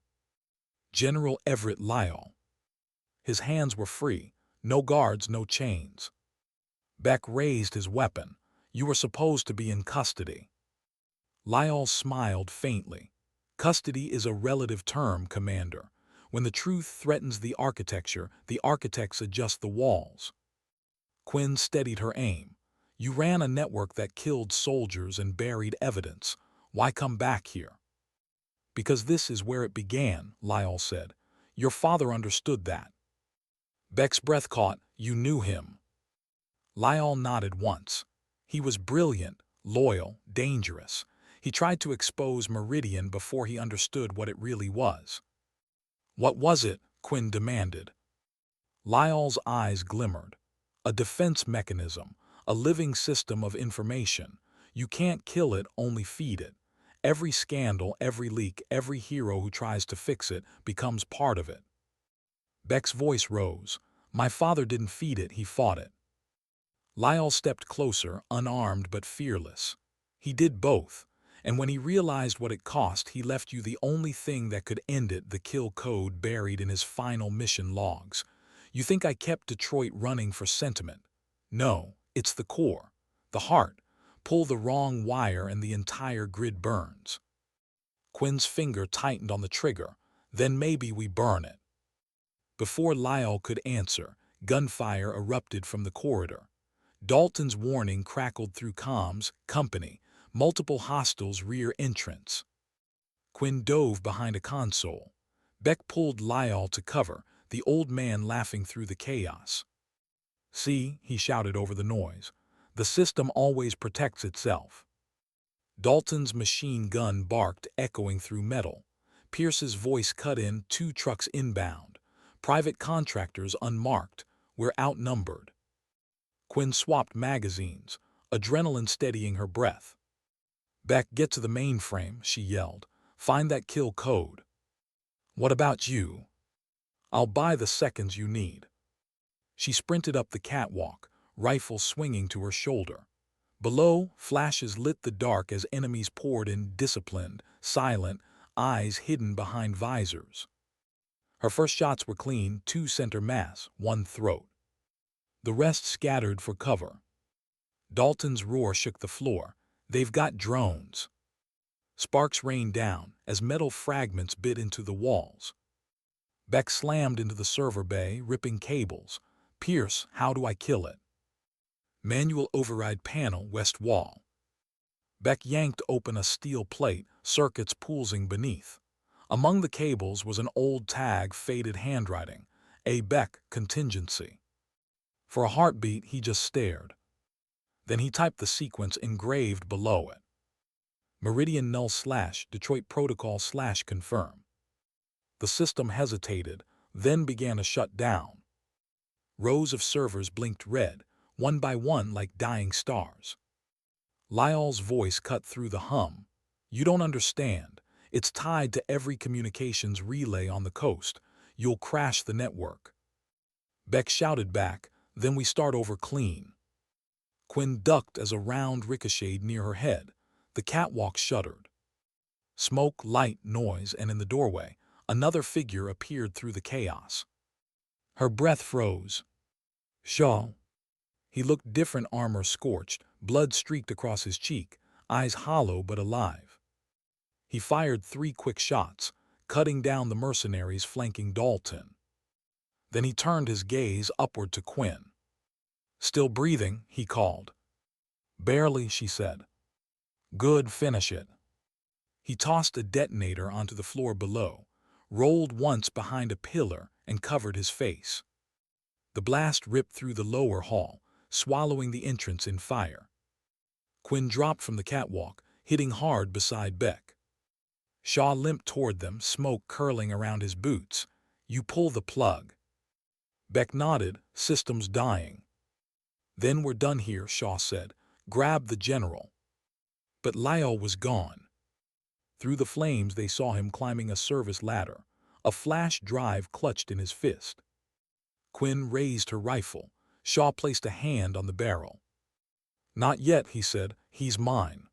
General Everett Lyall. His hands were free, no guards, no chains. Beck raised his weapon. You were supposed to be in custody. Lyall smiled faintly. Custody is a relative term, Commander. When the truth threatens the architecture, the architects adjust the walls. Quinn steadied her aim. You ran a network that killed soldiers and buried evidence. Why come back here? Because this is where it began, Lyall said. Your father understood that. Beck's breath caught. You knew him. Lyall nodded once. He was brilliant, loyal, dangerous. He tried to expose Meridian before he understood what it really was. What was it? Quinn demanded. Lyall's eyes glimmered. A defense mechanism, a living system of information. You can't kill it, only feed it. Every scandal, every leak, every hero who tries to fix it becomes part of it. Beck's voice rose. My father didn't feed it, he fought it. Lyall stepped closer, unarmed but fearless. He did both, and when he realized what it cost, he left you the only thing that could end it, the kill code buried in his final mission logs. You think I kept Detroit running for sentiment? No, it's the core, the heart. Pull the wrong wire and the entire grid burns. Quinn's finger tightened on the trigger. Then maybe we burn it. Before Lyall could answer, gunfire erupted from the corridor. Dalton's warning crackled through comms. Company, multiple hostiles, rear entrance. Quinn dove behind a console. Beck pulled Lyall to cover, the old man laughing through the chaos. See, he shouted over the noise. The system always protects itself. Dalton's machine gun barked, echoing through metal. Pierce's voice cut in, 2 trucks inbound. Private contractors unmarked. We're outnumbered. Quinn swapped magazines, adrenaline steadying her breath. Beck, get to the mainframe, she yelled. Find that kill code. What about you? I'll buy the seconds you need. She sprinted up the catwalk, rifle swinging to her shoulder. Below, flashes lit the dark as enemies poured in, disciplined, silent, eyes hidden behind visors. Her first shots were clean, 2 center mass, 1 throat. The rest scattered for cover. Dalton's roar shook the floor. They've got drones. Sparks rained down as metal fragments bit into the walls. Beck slammed into the server bay, ripping cables. Pierce, how do I kill it? Manual override panel, west wall. Beck yanked open a steel plate, circuits pulsing beneath. Among the cables was an old tag, faded handwriting. A Beck contingency. For a heartbeat, he just stared. Then he typed the sequence engraved below it. Meridian null / Detroit protocol / confirm. The system hesitated, then began to shut down. Rows of servers blinked red, one by one like dying stars. Lyall's voice cut through the hum. You don't understand. It's tied to every communications relay on the coast. You'll crash the network. Beck shouted back, then we start over clean. Quinn ducked as a round ricocheted near her head. The catwalk shuddered. Smoke, light, noise, and in the doorway, another figure appeared through the chaos. Her breath froze. Shaw. He looked different, armor scorched, blood streaked across his cheek, eyes hollow but alive. He fired 3 quick shots, cutting down the mercenaries flanking Dalton. Then he turned his gaze upward to Quinn. Still breathing, he called. Barely, she said. Good, finish it. He tossed a detonator onto the floor below, rolled once behind a pillar, and covered his face. The blast ripped through the lower hall, swallowing the entrance in fire. Quinn dropped from the catwalk, hitting hard beside Beck. Shaw limped toward them, smoke curling around his boots. You pull the plug. Beck nodded, systems dying. Then we're done here, Shaw said. Grab the general. But Lyall was gone. Through the flames they saw him climbing a service ladder, a flash drive clutched in his fist. Quinn raised her rifle. Shaw placed a hand on the barrel. Not yet, he said. He's mine.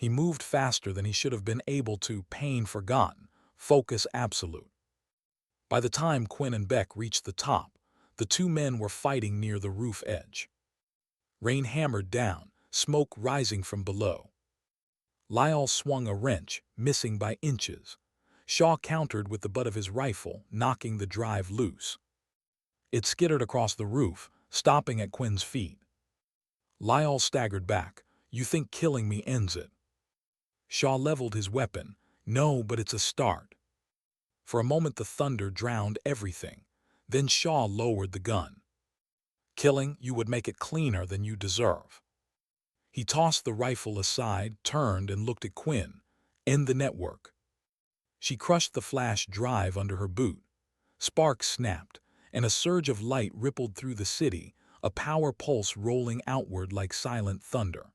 He moved faster than he should have been able to, pain forgotten, focus absolute. By the time Quinn and Beck reached the top, the two men were fighting near the roof edge. Rain hammered down, smoke rising from below. Lyle swung a wrench, missing by inches. Shaw countered with the butt of his rifle, knocking the drive loose. It skittered across the roof, stopping at Quinn's feet. Lyle staggered back. "You think killing me ends it?" Shaw leveled his weapon. "No, but it's a start." For a moment the thunder drowned everything. Then Shaw lowered the gun. "Killing you would make it cleaner than you deserve." He tossed the rifle aside, turned, and looked at Quinn. "End the network." She crushed the flash drive under her boot. Sparks snapped, and a surge of light rippled through the city, a power pulse rolling outward like silent thunder.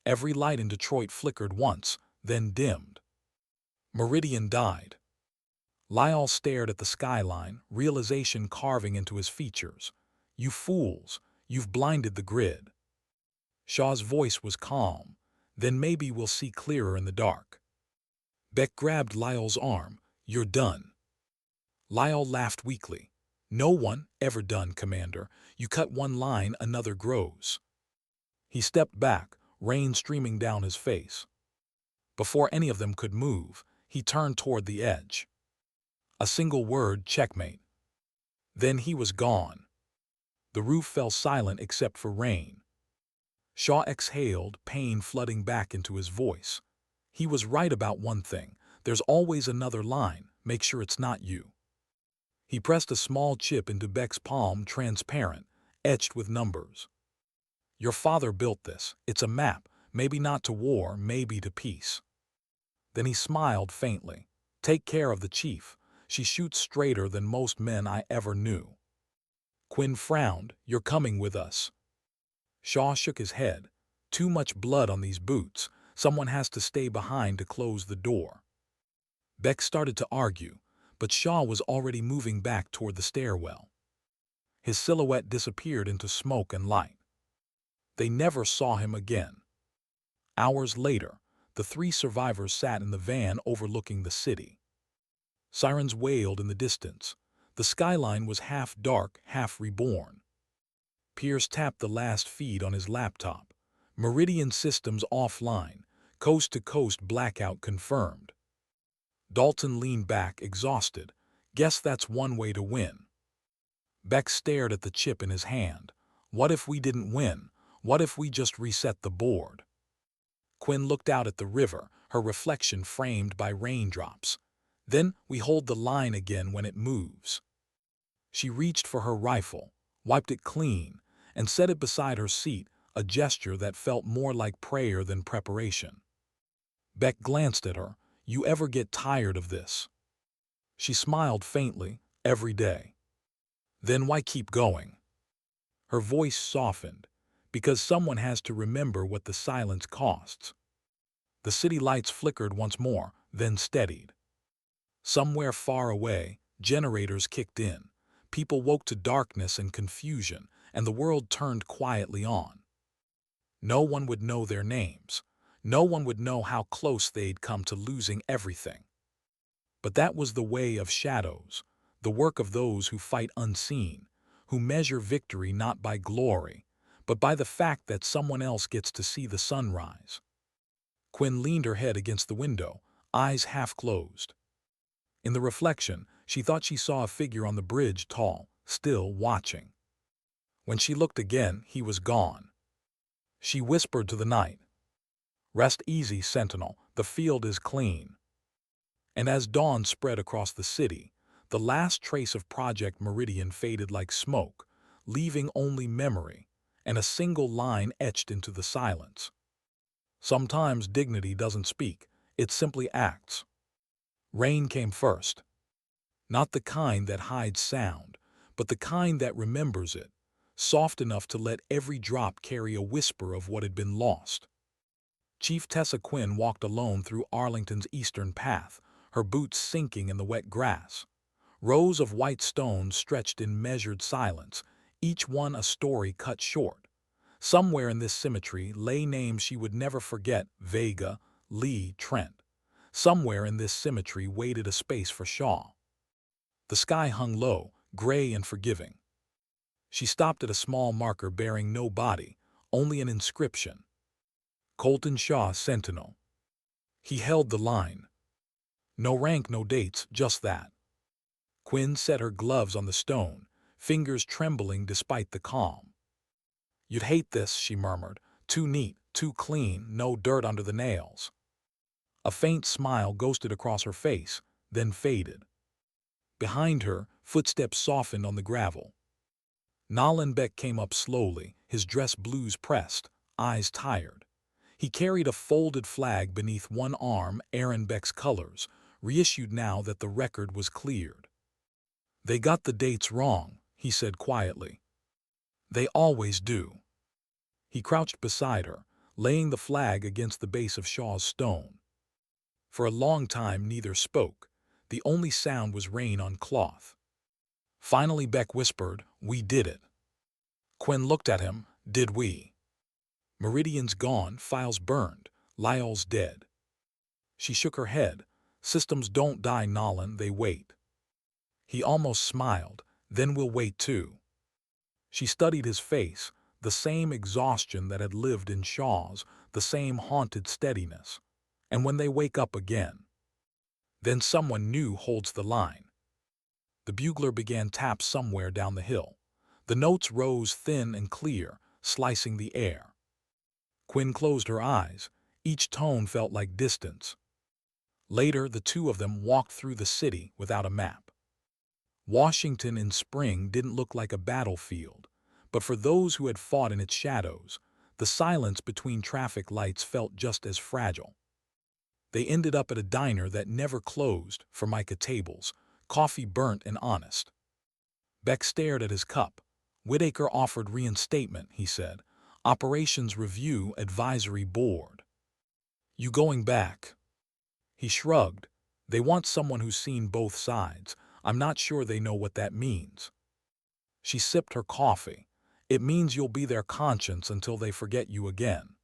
Every light in Detroit flickered once, then dimmed. Meridian died. Lyle stared at the skyline, realization carving into his features. "You fools, you've blinded the grid." Shaw's voice was calm. "Then maybe we'll see clearer in the dark." Beck grabbed Lyle's arm. "You're done." Lyle laughed weakly. "No one ever done, Commander. You cut one line, another grows." He stepped back, rain streaming down his face. Before any of them could move, he turned toward the edge. A single word: checkmate. Then he was gone. The roof fell silent except for rain. Shaw exhaled, pain flooding back into his voice. He was right about one thing. There's always another line. Make sure it's not you. He pressed a small chip into Beck's palm, transparent, etched with numbers. "Your father built this. It's a map, maybe not to war, maybe to peace." Then he smiled faintly. "Take care of the chief. She shoots straighter than most men I ever knew." Quinn frowned. "You're coming with us." Shaw shook his head. "Too much blood on these boots. Someone has to stay behind to close the door." Beck started to argue, but Shaw was already moving back toward the stairwell. His silhouette disappeared into smoke and light. They never saw him again. Hours later, the three survivors sat in the van overlooking the city. Sirens wailed in the distance. The skyline was half dark, half reborn. Pierce tapped the last feed on his laptop. Meridian systems offline. Coast-to-coast blackout confirmed. Dalton leaned back, exhausted. "Guess that's one way to win." Beck stared at the chip in his hand. "What if we didn't win? What if we just reset the board?" Quinn looked out at the river, her reflection framed by raindrops. "Then we hold the line again when it moves." She reached for her rifle, wiped it clean, and set it beside her seat, a gesture that felt more like prayer than preparation. Beck glanced at her. "You ever get tired of this?" She smiled faintly. "Every day." "Then why keep going?" Her voice softened. "Because someone has to remember what the silence costs." The city lights flickered once more, then steadied. Somewhere far away, generators kicked in. People woke to darkness and confusion, and the world turned quietly on. No one would know their names. No one would know how close they'd come to losing everything. But that was the way of shadows, the work of those who fight unseen, who measure victory not by glory, but by the fact that someone else gets to see the sunrise. Quinn leaned her head against the window, eyes half closed. In the reflection, she thought she saw a figure on the bridge, tall, still, watching. When she looked again, he was gone. She whispered to the night, "Rest easy, Sentinel, the field is clean." And as dawn spread across the city, the last trace of Project Meridian faded like smoke, leaving only memory, and a single line etched into the silence. Sometimes dignity doesn't speak, it simply acts. Rain came first. Not the kind that hides sound, but the kind that remembers it, soft enough to let every drop carry a whisper of what had been lost. Chief Tessa Quinn walked alone through Arlington's eastern path, her boots sinking in the wet grass. Rows of white stones stretched in measured silence, each one a story cut short. Somewhere in this symmetry lay names she would never forget: Vega, Lee, Trent. Somewhere in this symmetry waited a space for Shaw. The sky hung low, gray and forgiving. She stopped at a small marker bearing no body, only an inscription: Colton Shaw, Sentinel. He held the line. No rank, no dates, just that. Quinn set her gloves on the stone, fingers trembling despite the calm. "You'd hate this," she murmured. "Too neat, too clean, no dirt under the nails." A faint smile ghosted across her face, then faded. Behind her, footsteps softened on the gravel. Nolan Beck came up slowly, his dress blues pressed, eyes tired. He carried a folded flag beneath one arm, Aaron Beck's colors, reissued now that the record was cleared. "They got the dates wrong," he said quietly. "They always do." He crouched beside her, laying the flag against the base of Shaw's stone. For a long time neither spoke. The only sound was rain on cloth. Finally Beck whispered, "We did it." Quinn looked at him. "Did we?" "Meridian's gone, files burned, Lyell's dead." She shook her head. "Systems don't die, Nolan, they wait." He almost smiled. "Then we'll wait too." She studied his face, the same exhaustion that had lived in Shaw's, the same haunted steadiness. "And when they wake up again, then someone new holds the line." The bugler began taps somewhere down the hill. The notes rose thin and clear, slicing the air. Quinn closed her eyes. Each tone felt like distance. Later, the two of them walked through the city without a map. Washington in spring didn't look like a battlefield, but for those who had fought in its shadows, the silence between traffic lights felt just as fragile. They ended up at a diner that never closed, Formica tables, coffee burnt and honest. Beck stared at his cup. "Whitaker offered reinstatement," he said. "Operations Review Advisory Board." "You going back?" He shrugged. "They want someone who's seen both sides. I'm not sure they know what that means." She sipped her coffee. "It means you'll be their conscience until they forget you again."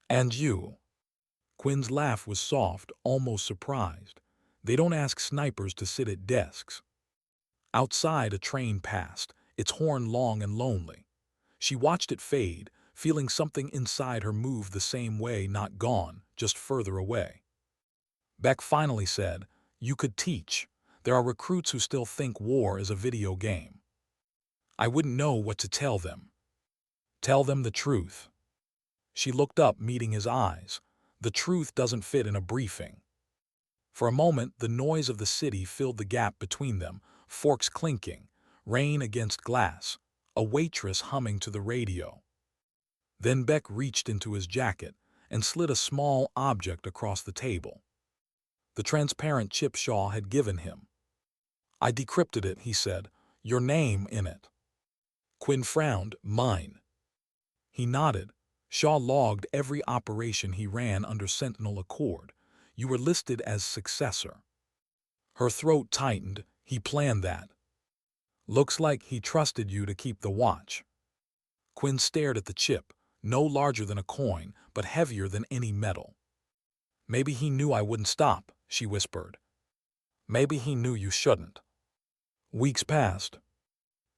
"And you?" Quinn's laugh was soft, almost surprised. "They don't ask snipers to sit at desks." Outside, a train passed, its horn long and lonely. She watched it fade, feeling something inside her move the same way, not gone, just further away. Beck finally said, "You could teach. There are recruits who still think war is a video game." "I wouldn't know what to tell them." "Tell them the truth." She looked up, meeting his eyes. "The truth doesn't fit in a briefing." For a moment, the noise of the city filled the gap between them, forks clinking, rain against glass, a waitress humming to the radio. Then Beck reached into his jacket and slid a small object across the table. The transparent chip Shaw had given him. "I decrypted it," he said. "Your name in it." Quinn frowned. "Mine." He nodded. "Shaw logged every operation he ran under Sentinel Accord. You were listed as successor." Her throat tightened. "He planned that." "Looks like he trusted you to keep the watch." Quinn stared at the chip, no larger than a coin, but heavier than any metal. "Maybe he knew I wouldn't stop," she whispered. "Maybe he knew you shouldn't." Weeks passed.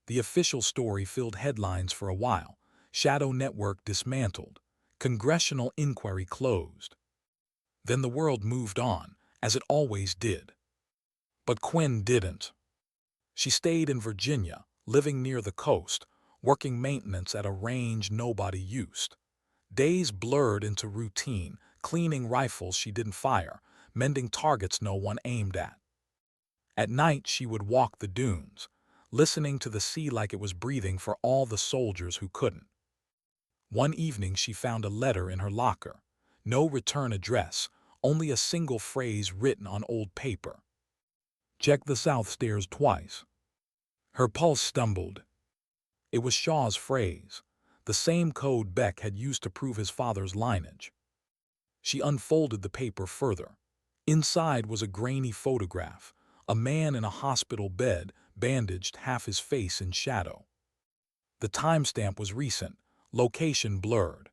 The official story filled headlines for a while. Shadow Network dismantled. Congressional inquiry closed. Then the world moved on, as it always did. But Quinn didn't. She stayed in Virginia, living near the coast, working maintenance at a range nobody used. Days blurred into routine, cleaning rifles she didn't fire, mending targets no one aimed at. At night she would walk the dunes, listening to the sea like it was breathing for all the soldiers who couldn't. One evening she found a letter in her locker. No return address, only a single phrase written on old paper. "Check the south stairs twice." Her pulse stumbled. It was Shaw's phrase, the same code Beck had used to prove his father's lineage. She unfolded the paper further. Inside was a grainy photograph, a man in a hospital bed, bandaged, half his face in shadow. The timestamp was recent, Location blurred.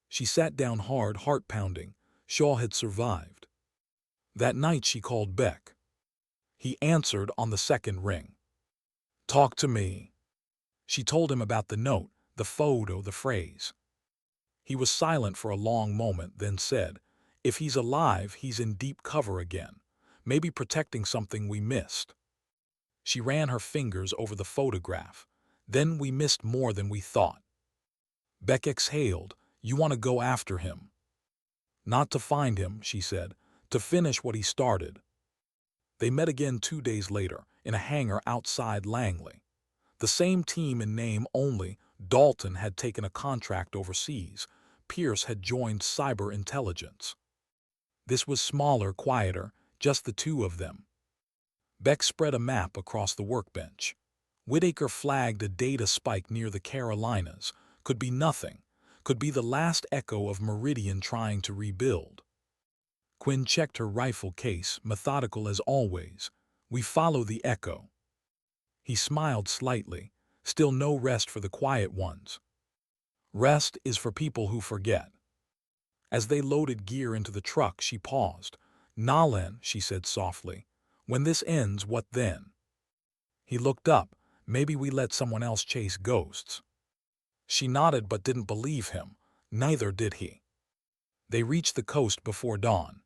She sat down hard, heart pounding. Shaw had survived. That night she called Beck. He answered on the second ring. "Talk to me." She told him about the note, the photo, the phrase. He was silent for a long moment, then said, "If he's alive, he's in deep cover again, maybe protecting something we missed." She ran her fingers over the photograph. "Then we missed more than we thought." Beck exhaled. "You want to go after him?" "Not to find him," she said, "to finish what he started." They met again 2 days later, in a hangar outside Langley. The same team in name only. Dalton had taken a contract overseas. Pierce had joined cyber intelligence. This was smaller, quieter, just the two of them. Beck spread a map across the workbench. Whitaker flagged a data spike near the Carolinas. Could be nothing. Could be the last echo of Meridian trying to rebuild. Quinn checked her rifle case, methodical as always. "We follow the echo." He smiled slightly. "Still no rest for the quiet ones. Rest is for people who forget." As they loaded gear into the truck, she paused. "Nalen," she said softly, "when this ends, what then?" He looked up. "Maybe we let someone else chase ghosts." She nodded but didn't believe him. Neither did he. They reached the coast before dawn.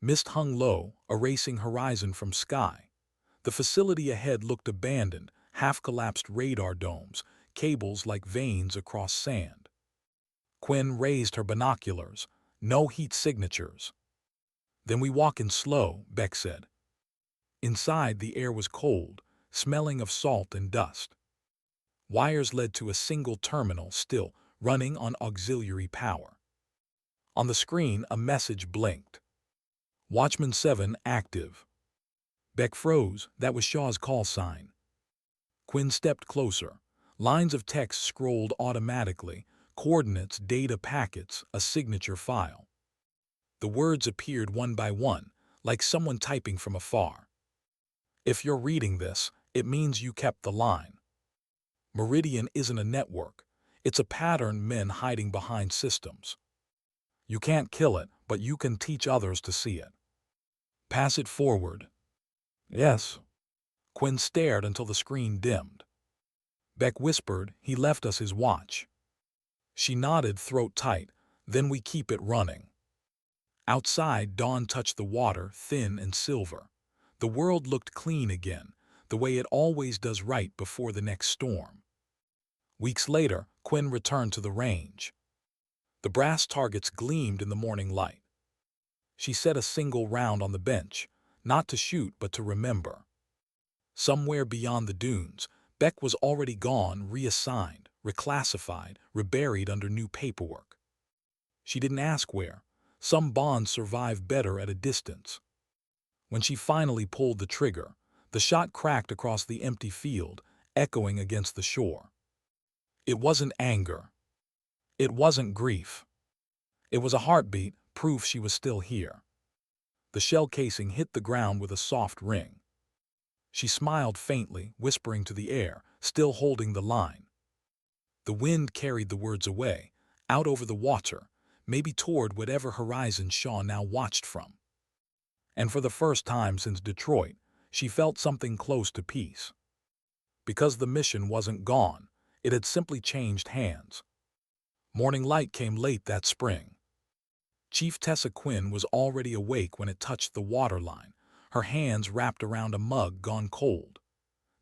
Mist hung low, erasing horizon from sky. The facility ahead looked abandoned, half-collapsed radar domes, cables like veins across sand. Quinn raised her binoculars. "No heat signatures." "Then we walk in slow," Beck said. Inside, the air was cold, smelling of salt and dust. Wires led to a single terminal, still running on auxiliary power. On the screen, a message blinked. "Watchman 7 active." Beck froze. That was Shaw's call sign. Quinn stepped closer. Lines of text scrolled automatically, coordinates, data packets, a signature file. The words appeared one by one, like someone typing from afar. "If you're reading this, it means you kept the line. Meridian isn't a network. It's a pattern, men hiding behind systems. You can't kill it, but you can teach others to see it. Pass it forward." "Yes." Quinn stared until the screen dimmed. Beck whispered, "He left us his watch." She nodded, throat tight. "Then we keep it running." Outside, dawn touched the water, thin and silver. The world looked clean again, the way it always does right before the next storm. Weeks later, Quinn returned to the range. The brass targets gleamed in the morning light. She set a single round on the bench, not to shoot but to remember. Somewhere beyond the dunes, Beck was already gone, reassigned, reclassified, reburied under new paperwork. She didn't ask where. Some bonds survive better at a distance. When she finally pulled the trigger, the shot cracked across the empty field, echoing against the shore. It wasn't anger. It wasn't grief. It was a heartbeat, proof she was still here. The shell casing hit the ground with a soft ring. She smiled faintly, whispering to the air, still holding the line. The wind carried the words away, out over the water, maybe toward whatever horizon Shaw now watched from. And for the first time since Detroit, she felt something close to peace. Because the mission wasn't gone, it had simply changed hands. Morning light came late that spring. Chief Tessa Quinn was already awake when it touched the waterline, her hands wrapped around a mug gone cold.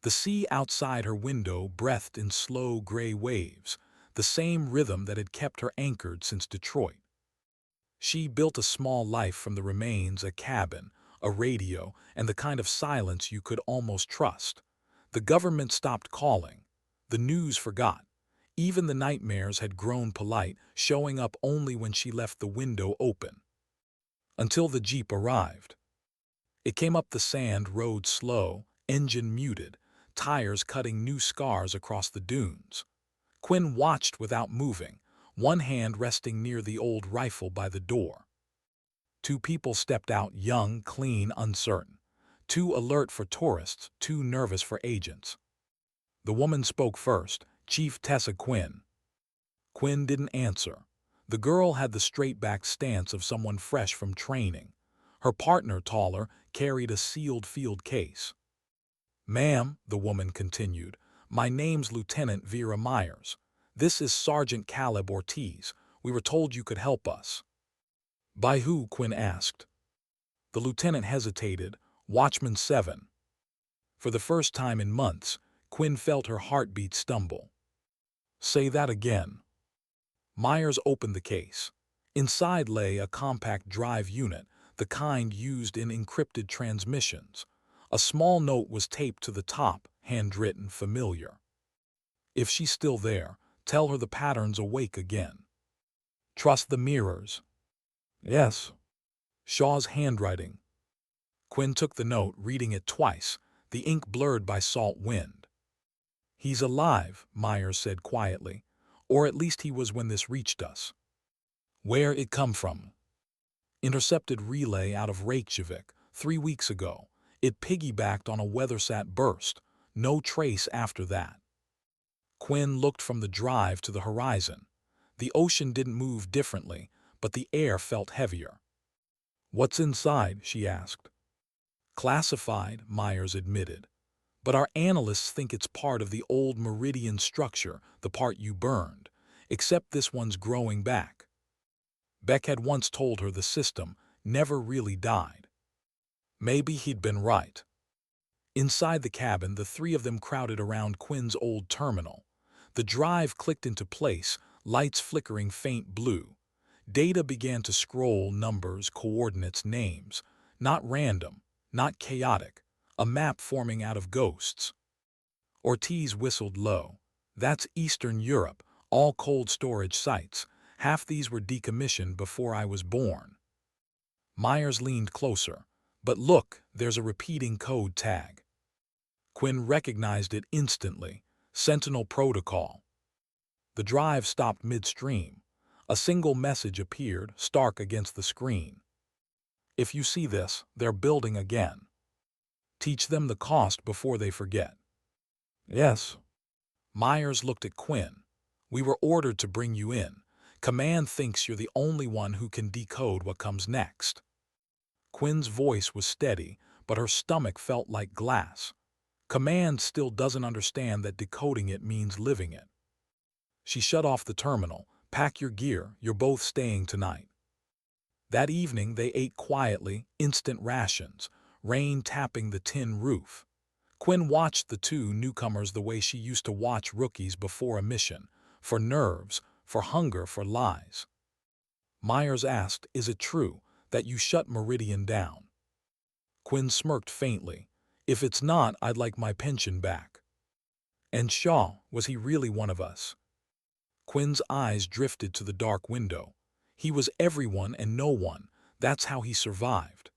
The sea outside her window breathed in slow gray waves, the same rhythm that had kept her anchored since Detroit. She built a small life from the remains, a cabin, a radio, and the kind of silence you could almost trust. The government stopped calling. The news forgot. Even the nightmares had grown polite, showing up only when she left the window open. Until the Jeep arrived. It came up the sand road slow, engine muted, tires cutting new scars across the dunes. Quinn watched without moving, one hand resting near the old rifle by the door. Two people stepped out, young, clean, uncertain. Too alert for tourists, too nervous for agents. The woman spoke first, Chief Tessa Quinn. Quinn didn't answer. The girl had the straight-backed stance of someone fresh from training. Her partner, taller, carried a sealed field case. "Ma'am," the woman continued, "my name's Lieutenant Vera Myers. This is Sergeant Caleb Ortiz. We were told you could help us." "By who?" Quinn asked. The lieutenant hesitated. "Watchman 7. For the first time in months, Quinn felt her heartbeat stumble. "Say that again." Myers opened the case. Inside lay a compact drive unit, the kind used in encrypted transmissions. A small note was taped to the top, handwritten, familiar. "If she's still there, tell her the pattern's awake again. Trust the mirrors." "Yes." Shaw's handwriting. Quinn took the note, reading it twice, the ink blurred by salt wind. "He's alive," Myers said quietly. "Or at least he was when this reached us." "Where it come from?" "Intercepted relay out of Reykjavik, 3 weeks ago. It piggybacked on a WeatherSat burst. No trace after that." Quinn looked from the drive to the horizon. The ocean didn't move differently, but the air felt heavier. "What's inside?" she asked. "Classified," Myers admitted. "But our analysts think it's part of the old Meridian structure, the part you burned. Except this one's growing back." Beck had once told her the system never really died. Maybe he'd been right. Inside the cabin, the three of them crowded around Quinn's old terminal. The drive clicked into place, lights flickering faint blue. Data began to scroll, numbers, coordinates, names. Not random, not chaotic. A map forming out of ghosts. Ortiz whistled low. "That's Eastern Europe, all cold storage sites. Half these were decommissioned before I was born." Myers leaned closer. "But look, there's a repeating code tag." Quinn recognized it instantly. Sentinel Protocol. The drive stopped midstream. A single message appeared, stark against the screen. "If you see this, they're building again. Teach them the cost before they forget." "Yes." Myers looked at Quinn. "We were ordered to bring you in. Command thinks you're the only one who can decode what comes next." Quinn's voice was steady, but her stomach felt like glass. Command still doesn't understand that decoding it means living it. She shut off the terminal. "Pack your gear, you're both staying tonight." That evening they ate quietly, instant rations, rain tapping the tin roof. Quinn watched the two newcomers the way she used to watch rookies before a mission, for nerves, for hunger, for lies. Myers asked, "Is it true that you shut Meridian down?" Quinn smirked faintly. "If it's not, I'd like my pension back." "And Shaw, was he really one of us?" Quinn's eyes drifted to the dark window. "He was everyone and no one. That's how he survived."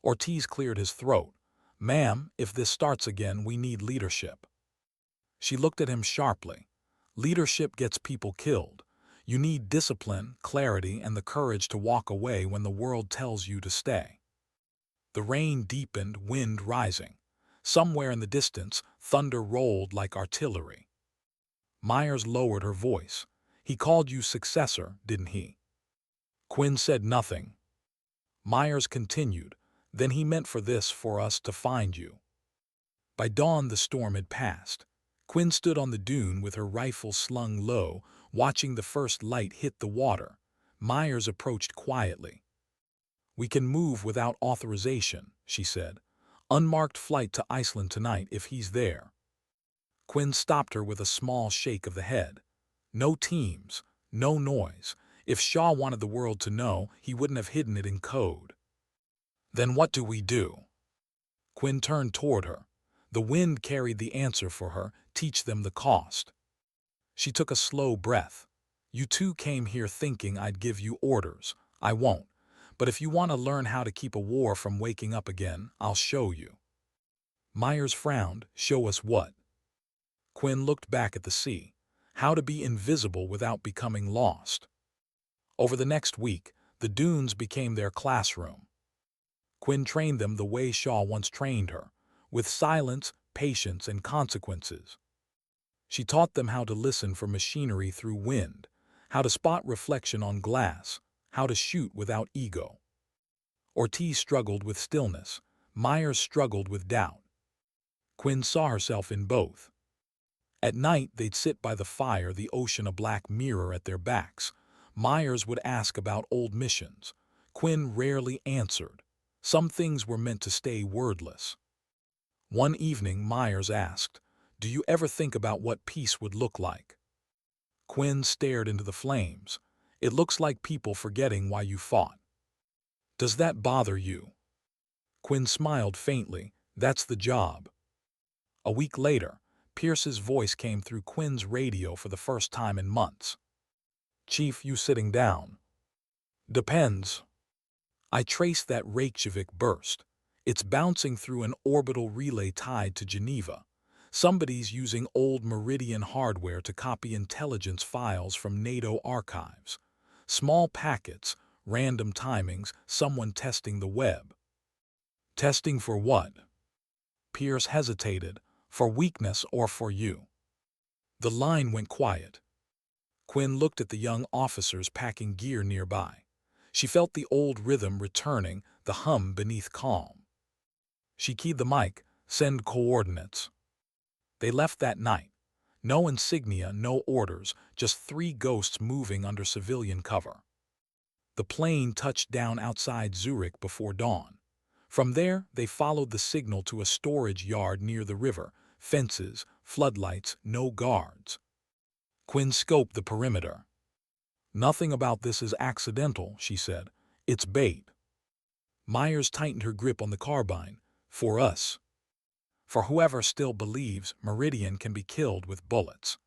Ortiz cleared his throat. "Ma'am, if this starts again, we need leadership." She looked at him sharply. "Leadership gets people killed. You need discipline, clarity, and the courage to walk away when the world tells you to stay." The rain deepened, wind rising. Somewhere in the distance, thunder rolled like artillery. Myers lowered her voice. "He called you successor, didn't he?" Quinn said nothing. Myers continued, "Then he meant for us to find you." By dawn the storm had passed. Quinn stood on the dune with her rifle slung low, watching the first light hit the water. Myers approached quietly. "We can move without authorization," she said. "Unmarked flight to Iceland tonight if he's there." Quinn stopped her with a small shake of the head. "No teams, no noise. If Shaw wanted the world to know, he wouldn't have hidden it in code." "Then what do we do?" Quinn turned toward her. The wind carried the answer for her. "Teach them the cost." She took a slow breath. "You two came here thinking I'd give you orders. I won't. But if you want to learn how to keep a war from waking up again, I'll show you." Myers frowned. "Show us what?" Quinn looked back at the sea. "How to be invisible without becoming lost." Over the next week, the dunes became their classroom. Quinn trained them the way Shaw once trained her, with silence, patience, and consequences. She taught them how to listen for machinery through wind, how to spot reflection on glass, how to shoot without ego. Ortiz struggled with stillness. Myers struggled with doubt. Quinn saw herself in both. At night, they'd sit by the fire, the ocean a black mirror at their backs. Myers would ask about old missions. Quinn rarely answered. Some things were meant to stay wordless. One evening, Myers asked, "Do you ever think about what peace would look like?" Quinn stared into the flames. "It looks like people forgetting why you fought." "Does that bother you?" Quinn smiled faintly. "That's the job." A week later, Pierce's voice came through Quinn's radio for the first time in months. "Chief, you sitting down?" "Depends." "I traced that Reykjavik burst. It's bouncing through an orbital relay tied to Geneva. Somebody's using old Meridian hardware to copy intelligence files from NATO archives. Small packets, random timings, someone testing the web." "Testing for what?" Pierce hesitated. "For weakness or for you?" The line went quiet. Quinn looked at the young officers packing gear nearby. She felt the old rhythm returning, the hum beneath calm. She keyed the mic, "Send coordinates." They left that night. No insignia, no orders, just three ghosts moving under civilian cover. The plane touched down outside Zurich before dawn. From there, they followed the signal to a storage yard near the river. Fences, floodlights, no guards. Quinn scoped the perimeter. "Nothing about this is accidental," she said. "It's bait." Myers tightened her grip on the carbine. "For us. For whoever still believes Meridian can be killed with bullets."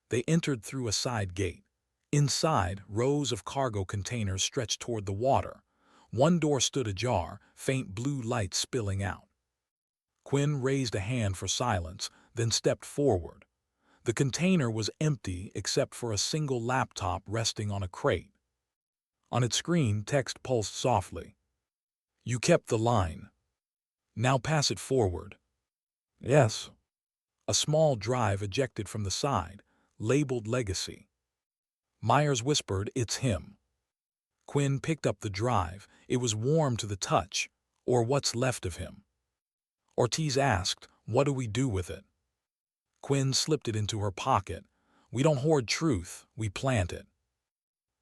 They entered through a side gate. Inside, rows of cargo containers stretched toward the water. One door stood ajar, faint blue light spilling out. Quinn raised a hand for silence, then stepped forward. The container was empty except for a single laptop resting on a crate. On its screen, text pulsed softly. "You kept the line. Now pass it forward." "Yes." A small drive ejected from the side, labeled Legacy. Myers whispered, "It's him." Quinn picked up the drive. It was warm to the touch, or what's left of him. Ortiz asked, "What do we do with it?" Quinn slipped it into her pocket. "We don't hoard truth, we plant it."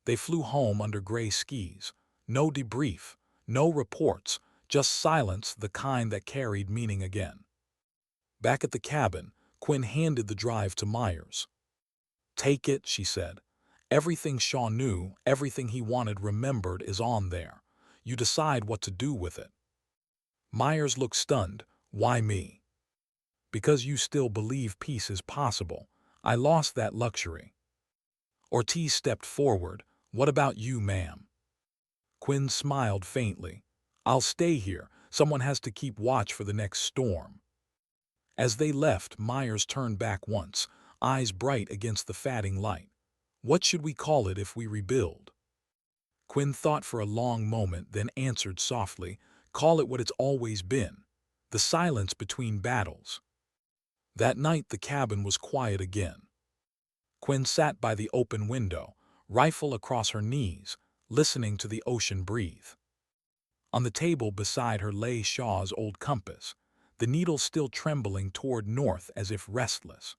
They flew home under gray skies. No debrief, no reports, just silence, the kind that carried meaning again. Back at the cabin, Quinn handed the drive to Myers. "Take it," she said. "Everything Shaw knew, everything he wanted remembered is on there. You decide what to do with it." Myers looked stunned. "Why me?" "Because you still believe peace is possible. I lost that luxury." Ortiz stepped forward. "What about you, ma'am?" Quinn smiled faintly. "I'll stay here. Someone has to keep watch for the next storm." As they left, Myers turned back once, eyes bright against the fading light. "What should we call it if we rebuild?" Quinn thought for a long moment, then answered softly, "Call it what it's always been. The silence between battles." That night the cabin was quiet again. Quinn sat by the open window, rifle across her knees, listening to the ocean breathe. On the table beside her lay Shaw's old compass, the needle still trembling toward north as if restless.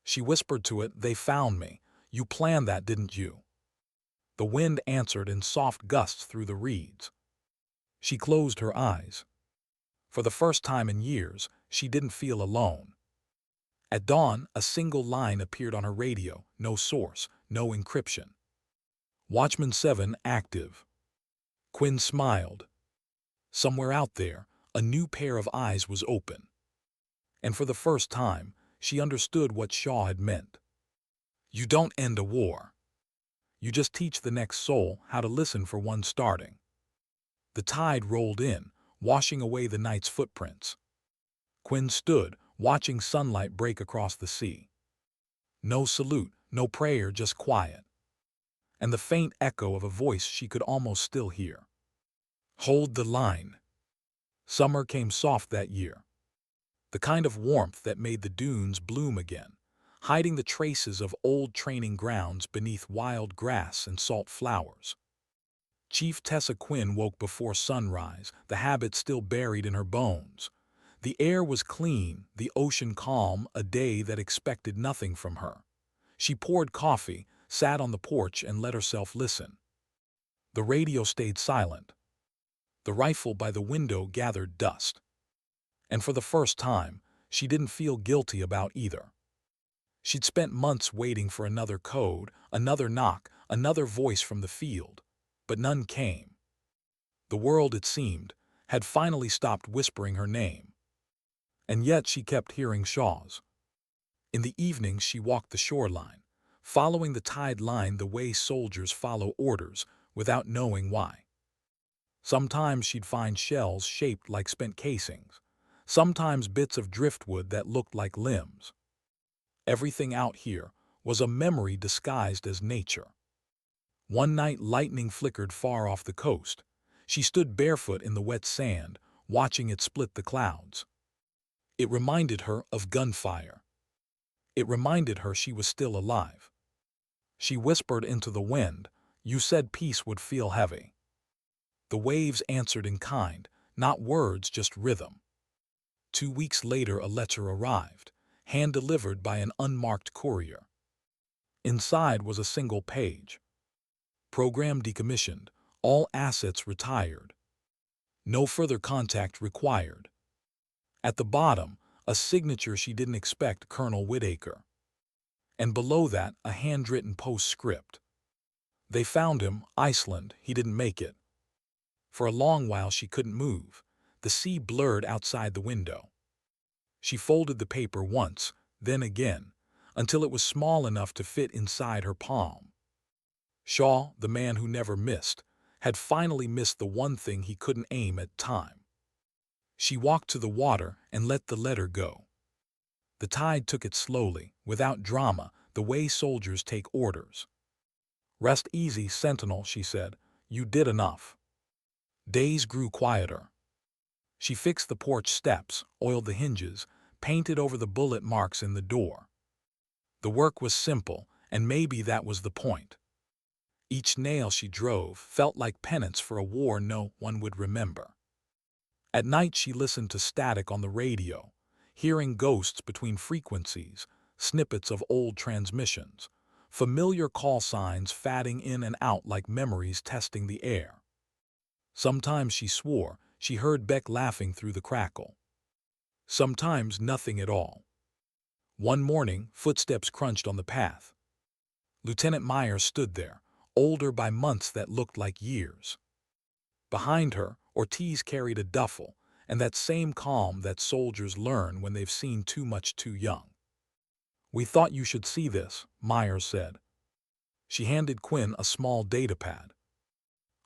She whispered to it, "They found me. You planned that, didn't you?" The wind answered in soft gusts through the reeds. She closed her eyes. For the first time in years, she didn't feel alone. At dawn, a single line appeared on her radio, no source, no encryption. "Watchman 7 active." Quinn smiled. Somewhere out there, a new pair of eyes was open. And for the first time, she understood what Shaw had meant. You don't end a war. You just teach the next soul how to listen for one starting. The tide rolled in, washing away the night's footprints. Quinn stood, watching sunlight break across the sea. No salute, no prayer, just quiet. And the faint echo of a voice she could almost still hear. "Hold the line." Summer came soft that year. The kind of warmth that made the dunes bloom again. hiding the traces of old training grounds beneath wild grass and salt flowers. Chief Tessa Quinn woke before sunrise, the habit still buried in her bones. The air was clean, the ocean calm, a day that expected nothing from her. She poured coffee, sat on the porch, and let herself listen. The radio stayed silent. The rifle by the window gathered dust. And for the first time, she didn't feel guilty about either. She'd spent months waiting for another code, another knock, another voice from the field, but none came. The world, it seemed, had finally stopped whispering her name. And yet she kept hearing Shaw's. In the evenings she walked the shoreline, following the tide line the way soldiers follow orders, without knowing why. Sometimes she'd find shells shaped like spent casings, sometimes bits of driftwood that looked like limbs. Everything out here was a memory disguised as nature. One night lightning flickered far off the coast. She stood barefoot in the wet sand, watching it split the clouds. It reminded her of gunfire. It reminded her she was still alive. She whispered into the wind, "You said peace would feel heavy." The waves answered in kind, not words, just rhythm. 2 weeks later a letter arrived, hand-delivered by an unmarked courier. Inside was a single page. Program decommissioned, all assets retired. No further contact required. At the bottom, a signature she didn't expect, Colonel Whitaker. And below that, a handwritten postscript. They found him, Iceland, he didn't make it. For a long while she couldn't move. The sea blurred outside the window. She folded the paper once, then again, until it was small enough to fit inside her palm. Shaw, the man who never missed, had finally missed the one thing he couldn't aim at: time. She walked to the water and let the letter go. The tide took it slowly, without drama, the way soldiers take orders. "Rest easy, Sentinel," she said. "You did enough." Days grew quieter. She fixed the porch steps, oiled the hinges, painted over the bullet marks in the door. The work was simple, and maybe that was the point. Each nail she drove felt like penance for a war no one would remember. At night she listened to static on the radio, hearing ghosts between frequencies, snippets of old transmissions, familiar call signs fading in and out like memories testing the air. Sometimes she swore she heard Beck laughing through the crackle. Sometimes nothing at all. One morning, footsteps crunched on the path. Lieutenant Myers stood there, older by months that looked like years. Behind her, Ortiz carried a duffel, and that same calm that soldiers learn when they've seen too much too young. "We thought you should see this," Myers said. She handed Quinn a small datapad.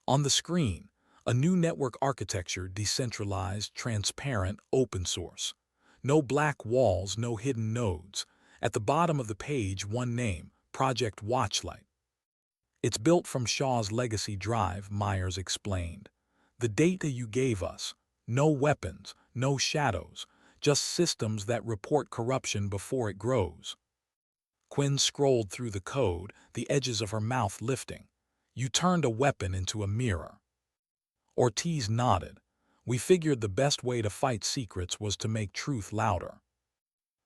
On the screen, a new network architecture, decentralized, transparent, open source. No black walls, no hidden nodes. At the bottom of the page, one name, Project Watchlight. "It's built from Shaw's legacy drive," Myers explained. "The data you gave us. No weapons, no shadows, just systems that report corruption before it grows." Quinn scrolled through the code, the edges of her mouth lifting. "You turned a weapon into a mirror." Ortiz nodded. "We figured the best way to fight secrets was to make truth louder."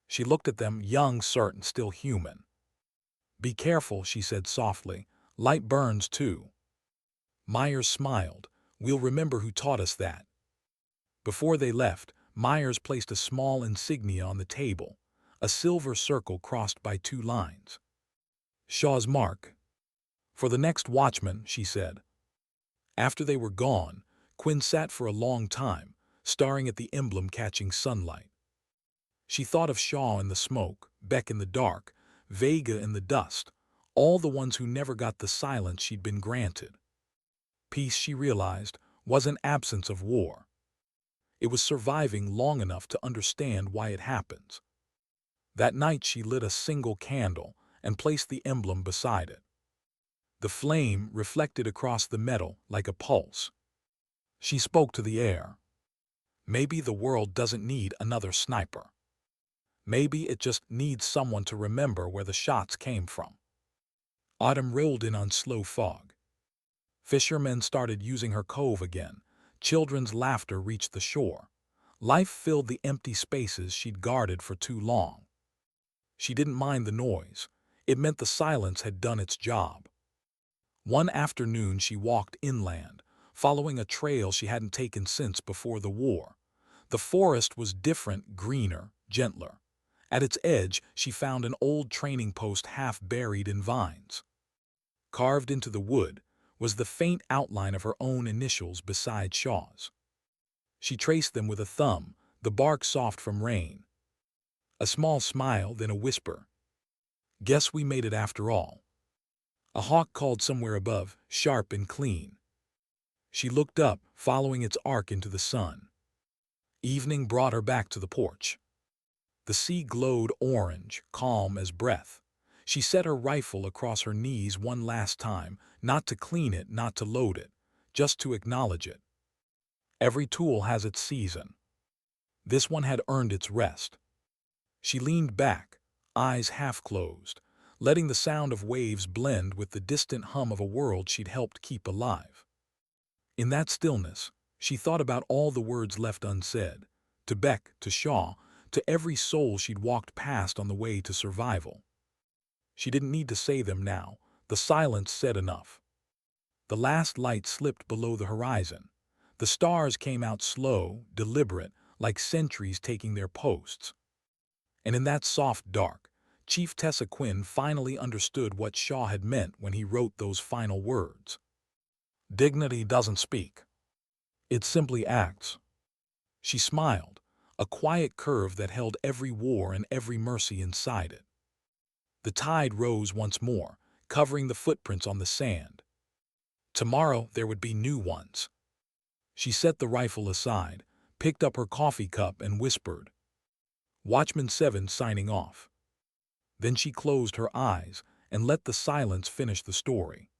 She looked at them, young, certain, still human. "Be careful," she said softly. "Light burns too." Myers smiled. "We'll remember who taught us that." Before they left, Myers placed a small insignia on the table, a silver circle crossed by 2 lines. "Shaw's mark. For the next watchman," she said. After they were gone, Quinn sat for a long time, staring at the emblem catching sunlight. She thought of Shaw in the smoke, Beck in the dark, Vega in the dust, all the ones who never got the silence she'd been granted. Peace, she realized, wasn't absence of war. It was surviving long enough to understand why it happens. That night she lit a single candle and placed the emblem beside it. The flame reflected across the metal like a pulse. She spoke to the air. "Maybe the world doesn't need another sniper. Maybe it just needs someone to remember where the shots came from. Autumn rolled in on slow fog. Fishermen started using her cove again. Children's laughter reached the shore. Life filled the empty spaces she'd guarded for too long. She didn't mind the noise. It meant the silence had done its job. One afternoon she walked inland, following a trail she hadn't taken since before the war. The forest was different, greener, gentler. At its edge she found an old training post half buried in vines. Carved into the wood was the faint outline of her own initials beside Shaw's. She traced them with a thumb, the bark soft from rain. A small smile, then a whisper. "Guess we made it after all." A hawk called somewhere above, sharp and clean. She looked up, following its arc into the sun. Evening brought her back to the porch. The sea glowed orange, calm as breath. She set her rifle across her knees one last time, not to clean it, not to load it, just to acknowledge it. Every tool has its season. This one had earned its rest. She leaned back, eyes half closed, letting the sound of waves blend with the distant hum of a world she'd helped keep alive. In that stillness, she thought about all the words left unsaid, to Beck, to Shaw, to every soul she'd walked past on the way to survival. She didn't need to say them now. The silence said enough. The last light slipped below the horizon. The stars came out slow, deliberate, like sentries taking their posts. And in that soft dark, Chief Tessa Quinn finally understood what Shaw had meant when he wrote those final words. Dignity doesn't speak. It simply acts. She smiled, a quiet curve that held every war and every mercy inside it. The tide rose once more, covering the footprints on the sand. Tomorrow there would be new ones. She set the rifle aside, picked up her coffee cup and whispered, "Watchman 7 signing off." Then she closed her eyes and let the silence finish the story.